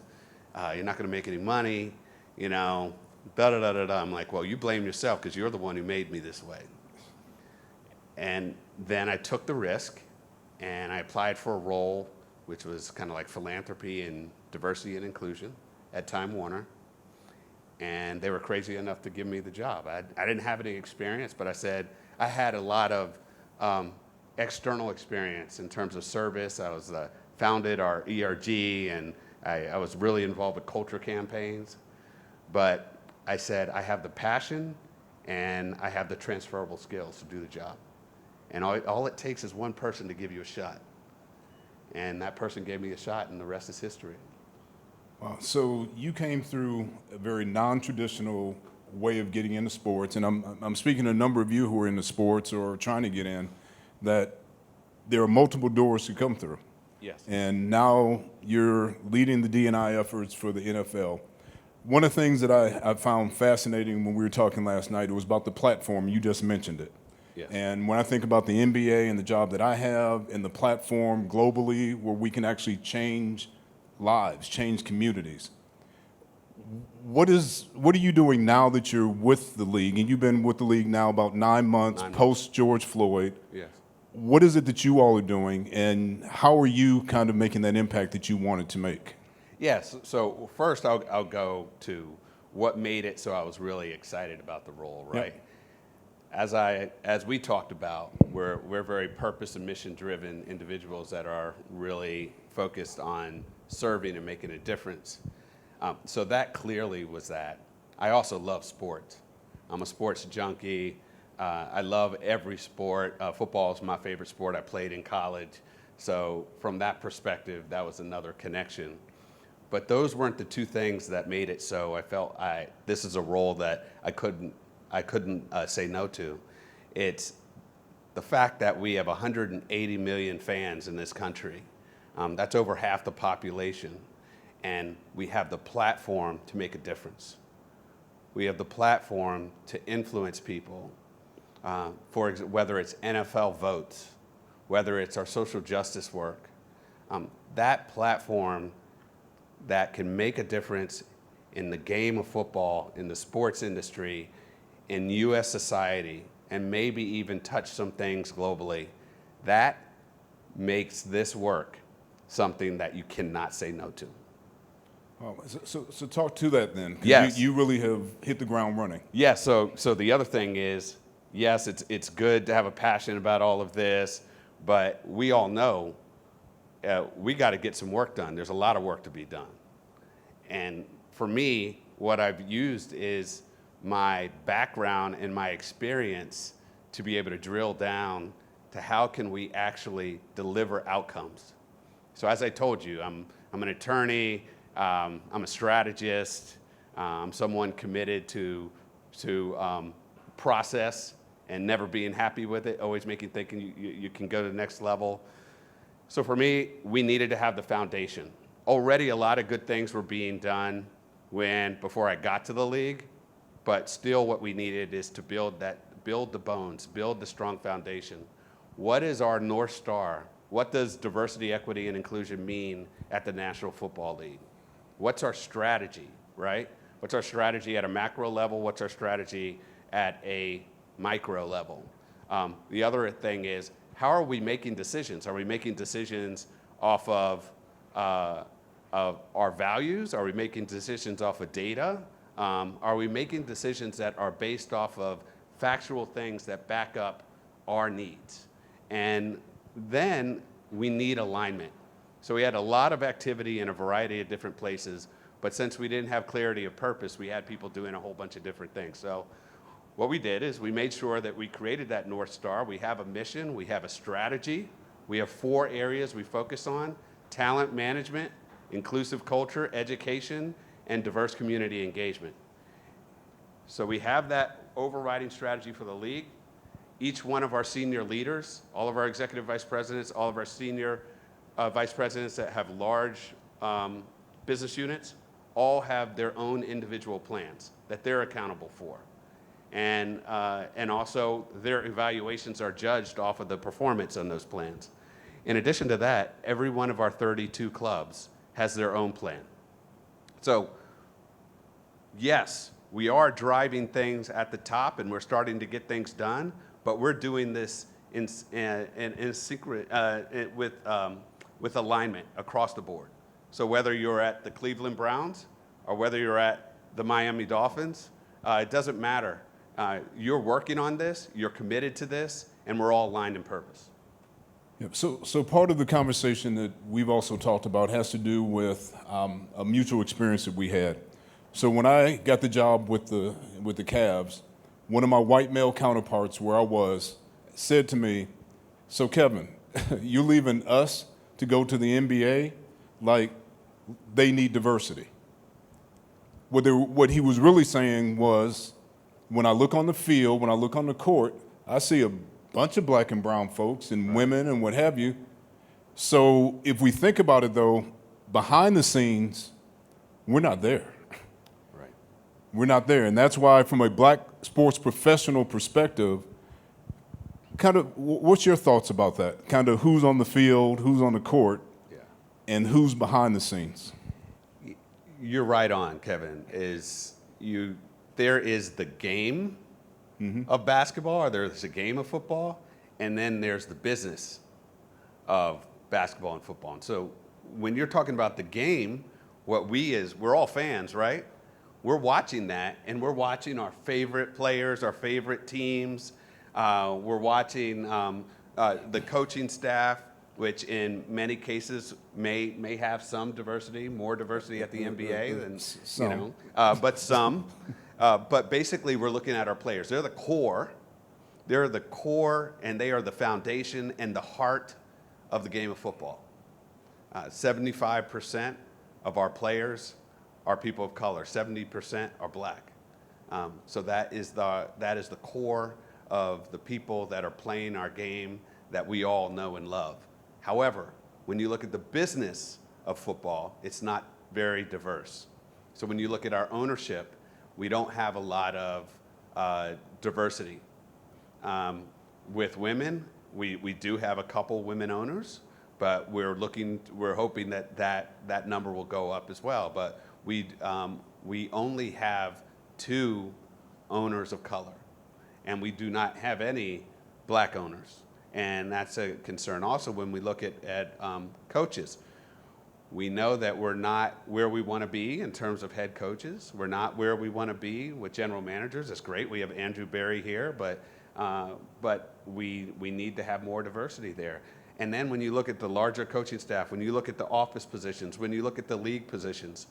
You're not going to make any money, you know, da-da-da-da-da. I'm like, well, you blame yourself because you're the one who made me this way. And then I took the risk and I applied for a role which was kind of like philanthropy and diversity and inclusion at Time Warner. And they were crazy enough to give me the job. I didn't have any experience, but I said I had a lot of external experience in terms of service. I was founded our ERG, and I was really involved with culture campaigns. But I said I have the passion and I have the transferable skills to do the job. And all it takes is one person to give you a shot. And that person gave me a shot, and the rest is history. Wow. So you came through a very non-traditional way of getting into sports, and I'm speaking to a number of you who are into sports or trying to get in, that there are multiple doors to come through. Yes. And now you're leading the D&I efforts for the NFL. One of the things that I found fascinating when we were talking last night, it was about the platform. You just mentioned it. Yes. And when I think about the NBA and the job that I have and the platform globally where we can actually change lives, change communities, what are you doing now that you're with the league? And you've been with the league now about 9 months, post George Floyd. Yes. What is it that you all are doing, and how are you kind of making that impact that you wanted to make? Yes. So first, I'll go to what made it so I was really excited about the role, right? Yep. As we talked about, we're very purpose and mission-driven individuals that are really focused on serving and making a difference. So that clearly was that. I also love sports. I'm a sports junkie. I love every sport. Football is my favorite sport. I played in college. So from that perspective, that was another connection. But those weren't the two things that made it so I felt this is a role that I couldn't say no to. It's the fact that we have 180 million fans in this country. That's over half the population. And we have the platform to make a difference. We have the platform to influence people. Whether it's NFL votes, whether it's our social justice work, that platform that can make a difference in the game of football, in the sports industry, in U.S. society, and maybe even touch some things globally, that makes this work something that you cannot say no to. Oh, so talk to that then. 'Cause Yes. You really have hit the ground running. Yeah, so the other thing is, yes, it's good to have a passion about all of this, but we all know we got to get some work done. There's a lot of work to be done. And for me, what I've used is my background and my experience to be able to drill down to how can we actually deliver outcomes. So as I told you, I'm an attorney, I'm a strategist, I'm someone committed to process and never being happy with it, always thinking you can go to the next level. So for me, we needed to have the foundation. Already a lot of good things were being done before I got to the league, but still what we needed is to build the bones, build the strong foundation. What is our North Star? What does diversity, equity, and inclusion mean at the National Football League? What's our strategy, right? What's our strategy at a macro level? What's our strategy at a micro level? The other thing is, how are we making decisions? Are we making decisions off of our values? Are we making decisions off of data? Are we making decisions that are based off of factual things that back up our needs? And then we need alignment. So we had a lot of activity in a variety of different places, but since we didn't have clarity of purpose, we had people doing a whole bunch of different things. So what we did is we made sure that we created that North Star. We have a mission, we have a strategy, we have 4 areas we focus on: talent management, inclusive culture, education, and diverse community engagement. So we have that overriding strategy for the league. Each one of our senior leaders, all of our executive vice presidents, all of our senior vice presidents that have large business units, all have their own individual plans that they're accountable for. And also their evaluations are judged off of the performance on those plans. In addition to that, every one of our 32 clubs has their own plan. So yes, we are driving things at the top and we're starting to get things done, but we're doing this in secret with alignment across the board. So whether you're at the Cleveland Browns or whether you're at the Miami Dolphins, it doesn't matter. You're working on this, you're committed to this, and we're all aligned in purpose. Yep. So part of the conversation that we've also talked about has to do with a mutual experience that we had. So when I got the job with the Cavs, one of my white male counterparts where I was said to me, "So Kevin, you're leaving us to go to the NBA? Like, they need diversity." What he was really saying was, when I look on the field, when I look on the court, I see a bunch of black and brown folks and women and what have you. So if we think about it though, behind the scenes, we're not there. Right. We're not there. And that's why from a black sports professional perspective, kind of what's your thoughts about that? Kind of who's on the field, who's on the court, and who's behind the scenes? You're right on, Kevin. There is the game of basketball, or there's a game of football, and then there's the business of basketball and football. And so when you're talking about the game, we're all fans, right? We're watching that, and we're watching our favorite players, our favorite teams. We're watching the coaching staff, which in many cases may have some diversity, more diversity at the NBA than some. But some. But basically, we're looking at our players. They're the core. They're the core, and they are the foundation and the heart of the game of football. 75% of our players are people of color. 70% are black. So that is the core of the people that are playing our game that we all know and love. However, when you look at the business of football, it's not very diverse. So when you look at our ownership, we don't have a lot of diversity. With women, we do have a couple women owners, but we're hoping that number will go up as well. But we only have 2 owners of color, and we do not have any black owners. And that's a concern. Also, when we look at coaches, we know that we're not where we want to be in terms of head coaches. We're not where we want to be with general managers. It's great. We have Andrew Berry here, but we need to have more diversity there. And then when you look at the larger coaching staff, when you look at the office positions, when you look at the league positions,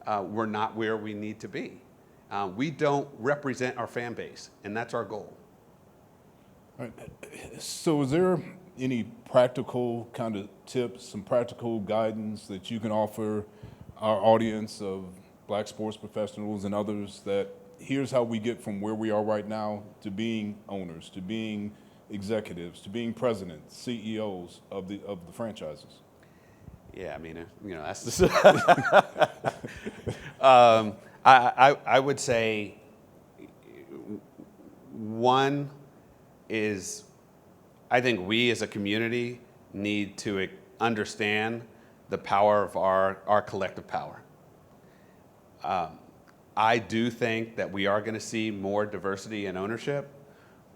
we're not where we need to be. We don't represent our fan base, and that's our goal. All right. So is there any practical kind of tips, some practical guidance that you can offer our audience of black sports professionals and others that here's how we get from where we are right now to being owners, to being executives, to being presidents, CEOs of the franchises? Yeah, I mean, that's the I would say one is, I think we as a community need to understand the power of our collective power. I do think that we are going to see more diversity in ownership,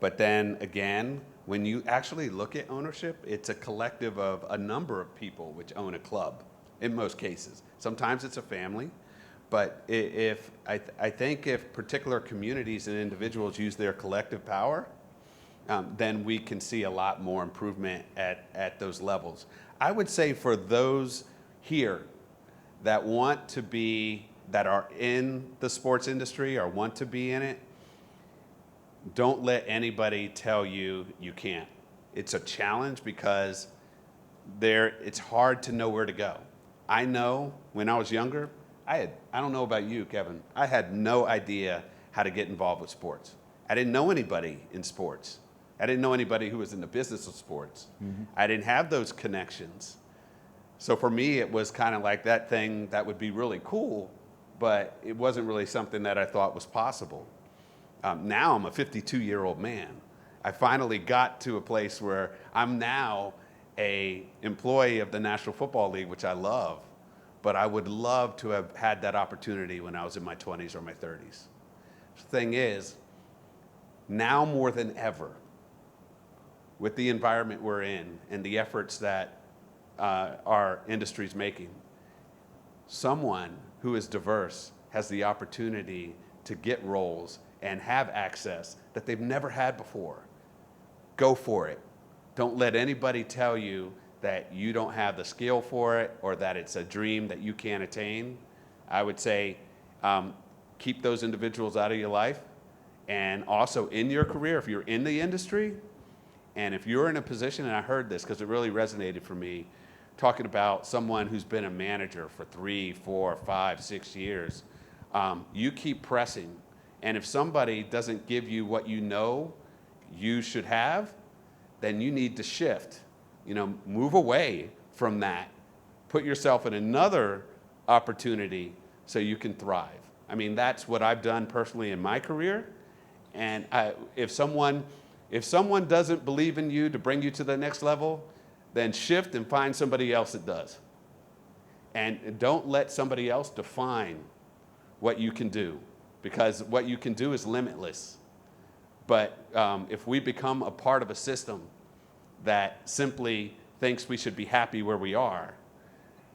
but then again, when you actually look at ownership, it's a collective of a number of people which own a club in most cases. Sometimes it's a family, but I think if particular communities and individuals use their collective power, then we can see a lot more improvement at those levels. I would say for those here that that are in the sports industry or want to be in it, don't let anybody tell you you can't. It's a challenge because it's hard to know where to go. I know when I was younger, I don't know about you, Kevin, I had no idea how to get involved with sports. I didn't know anybody in sports. I didn't know anybody who was in the business of sports. I didn't have those connections. So for me, it was kind of like that thing that would be really cool, but it wasn't really something that I thought was possible. Now I'm a 52-year-old man. I finally got to a place where I'm now an employee of the National Football League, which I love, but I would love to have had that opportunity when I was in my 20s or my 30s. The thing is, now more than ever, with the environment we're in and the efforts that our industry is making, someone who is diverse has the opportunity to get roles and have access that they've never had before. Go for it. Don't let anybody tell you that you don't have the skill for it or that it's a dream that you can't attain. I would say keep those individuals out of your life, and also in your career, if you're in the industry, and if you're in a position, and I heard this because it really resonated for me, talking about someone who's been a manager for 3, 4, 5, 6 years, you keep pressing. And if somebody doesn't give you what you know you should have, then you need to shift. Move away from that. Put yourself in another opportunity so you can thrive. I mean, that's what I've done personally in my career. And if someone doesn't believe in you to bring you to the next level, then shift and find somebody else that does. And don't let somebody else define what you can do, because what you can do is limitless. But if we become a part of a system that simply thinks we should be happy where we are,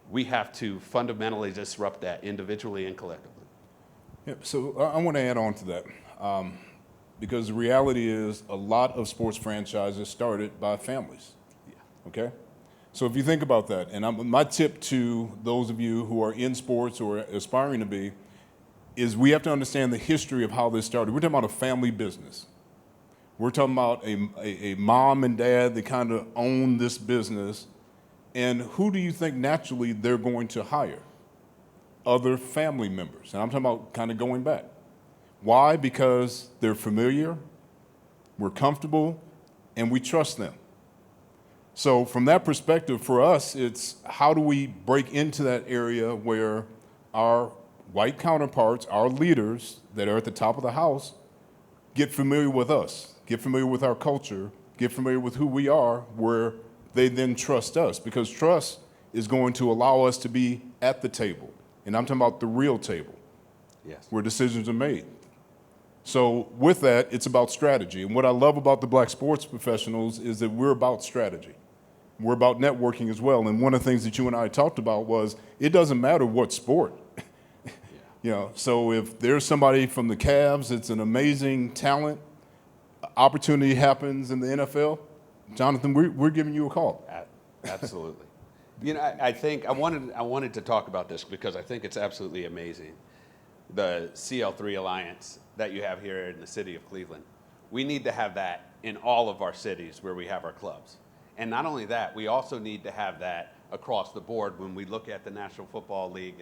we have to fundamentally disrupt that individually and collectively. Yeah, so I want to add on to that. Because the reality is a lot of sports franchises started by families, okay? So if you think about that, and my tip to those of you who are in sports or aspiring to be, is we have to understand the history of how this started. We're talking about a family business. We're talking about a mom and dad that kind of own this business, and who do you think naturally they're going to hire? Other family members, and I'm talking about kind of going back. Why? Because they're familiar, we're comfortable, and we trust them. So from that perspective, for us, it's how do we break into that area where our white counterparts, our leaders that are at the top of the house, get familiar with us, get familiar with our culture, get familiar with who we are, where they then trust us. Because trust is going to allow us to be at the table. And I'm talking about the real table, yes, where decisions are made. So with that, it's about strategy. And what I love about the Black sports professionals is that we're about strategy. We're about networking as well. And one of the things that you and I talked about was it doesn't matter what sport. So if there's somebody from the Cavs that's an amazing talent, opportunity happens in the NFL, Jonathan, we're giving you a call. Absolutely. I think I wanted to talk about this because I think it's absolutely amazing. The CL3 Alliance that you have here in the city of Cleveland. We need to have that in all of our cities where we have our clubs. And not only that, we also need to have that across the board when we look at the National Football League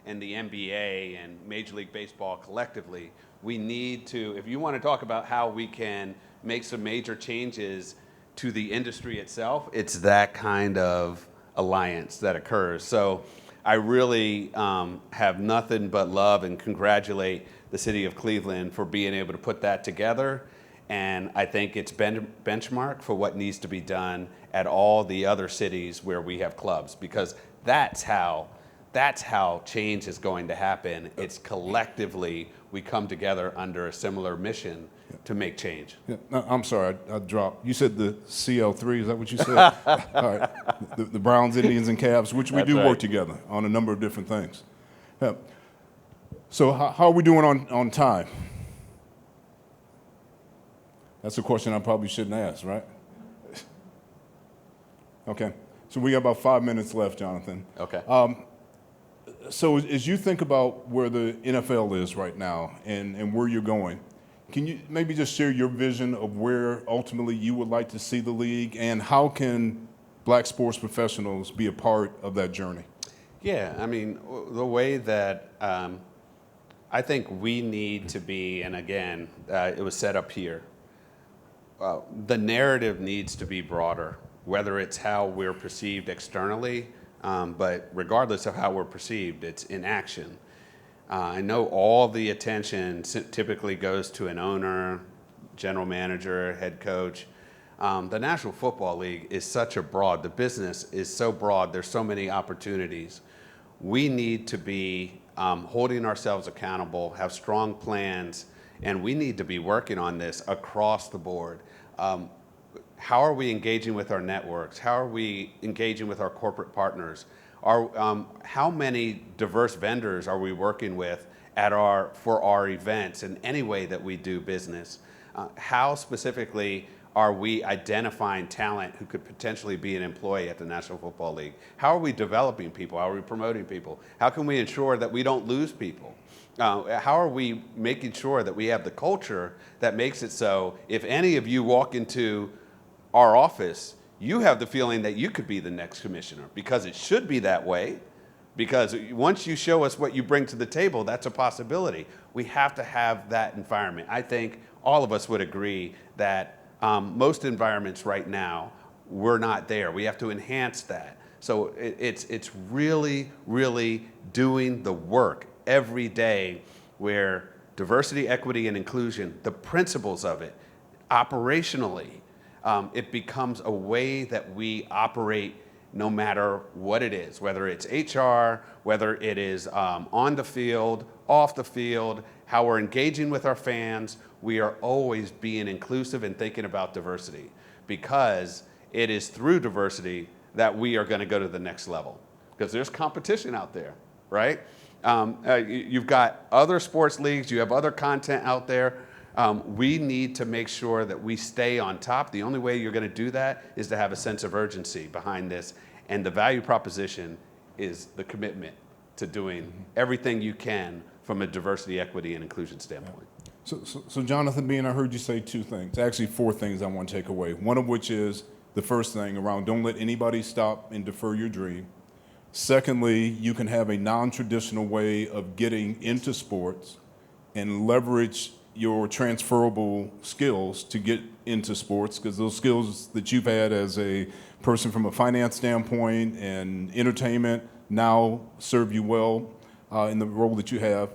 and the NBA and Major League Baseball collectively. We need to, if you want to talk about how we can make some major changes to the industry itself, it's that kind of alliance that occurs. So I really have nothing but love and congratulate the city of Cleveland for being able to put that together. And I think it's benchmark for what needs to be done at all the other cities where we have clubs, because that's how change is going to happen. It's collectively we come together under a similar mission to make change. Yeah, no, I'm sorry, I dropped. You said the CL3, is that what you said? All right, the Browns, Indians, and Cavs, which we do work together on a number of different things. Yeah. So how are we doing on time? That's a question I probably shouldn't ask, right? Okay, so we got about 5 minutes left, Jonathan. Okay. So as you think about where the NFL is right now and where you're going, can you maybe just share your vision of where ultimately you would like to see the league, and how can Black sports professionals be a part of that journey? Yeah, I mean, the way that I think we need to be, and again, it was set up here, the narrative needs to be broader, whether it's how we're perceived externally, but regardless of how we're perceived, it's in action. I know all the attention typically goes to an owner, general manager, head coach. The National Football League is such a broad, the business is so broad, there's so many opportunities. We need to be holding ourselves accountable, have strong plans, and we need to be working on this across the board. How are we engaging with our networks? How are we engaging with our corporate partners? How many diverse vendors are we working with for our events in any way that we do business? How specifically are we identifying talent who could potentially be an employee at the National Football League? How are we developing people? How are we promoting people? How can we ensure that we don't lose people? How are we making sure that we have the culture that makes it so if any of you walk into our office, you have the feeling that you could be the next commissioner, because it should be that way, because once you show us what you bring to the table, that's a possibility. We have to have that environment. I think all of us would agree that most environments right now, we're not there. We have to enhance that. So it's really, really doing the work every day where diversity, equity, and inclusion, the principles of it, operationally, it becomes a way that we operate no matter what it is, whether it's HR, whether it is on the field, off the field, how we're engaging with our fans. We are always being inclusive and thinking about diversity, because it is through diversity that we are going to go to the next level, because there's competition out there, right? You've got other sports leagues, you have other content out there. We need to make sure that we stay on top. The only way you're going to do that is to have a sense of urgency behind this. And the value proposition is the commitment to doing everything you can from a diversity, equity, and inclusion standpoint. So Jonathan Bean, I heard you say two things, actually four things I want to take away. One of which is the first thing around don't let anybody stop and defer your dream. Secondly, you can have a non-traditional way of getting into sports and leverage your transferable skills to get into sports, because those skills that you've had as a person from a finance standpoint and entertainment now serve you well in the role that you have.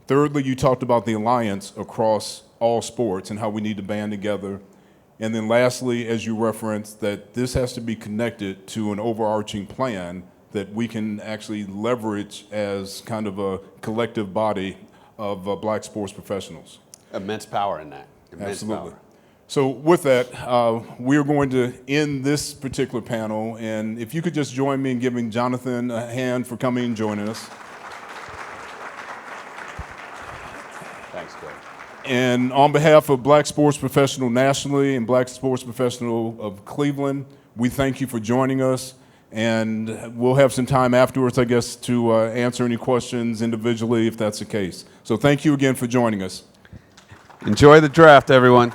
Thirdly, you talked about the alliance across all sports and how we need to band together. And then lastly, as you referenced, that this has to be connected to an overarching plan that we can actually leverage as kind of a collective body of black sports professionals. Immense power in that. Immense Absolutely. power. So with that, we are going to end this particular panel. And if you could just join me in giving Jonathan a hand for coming and joining us. Thanks, Greg. And on behalf of Black Sports Professional nationally and Black Sports Professional of Cleveland, we thank you for joining us. And we'll have some time afterwards, I guess, to answer any questions individually if that's the case. So thank you again for joining us. Enjoy the draft, everyone.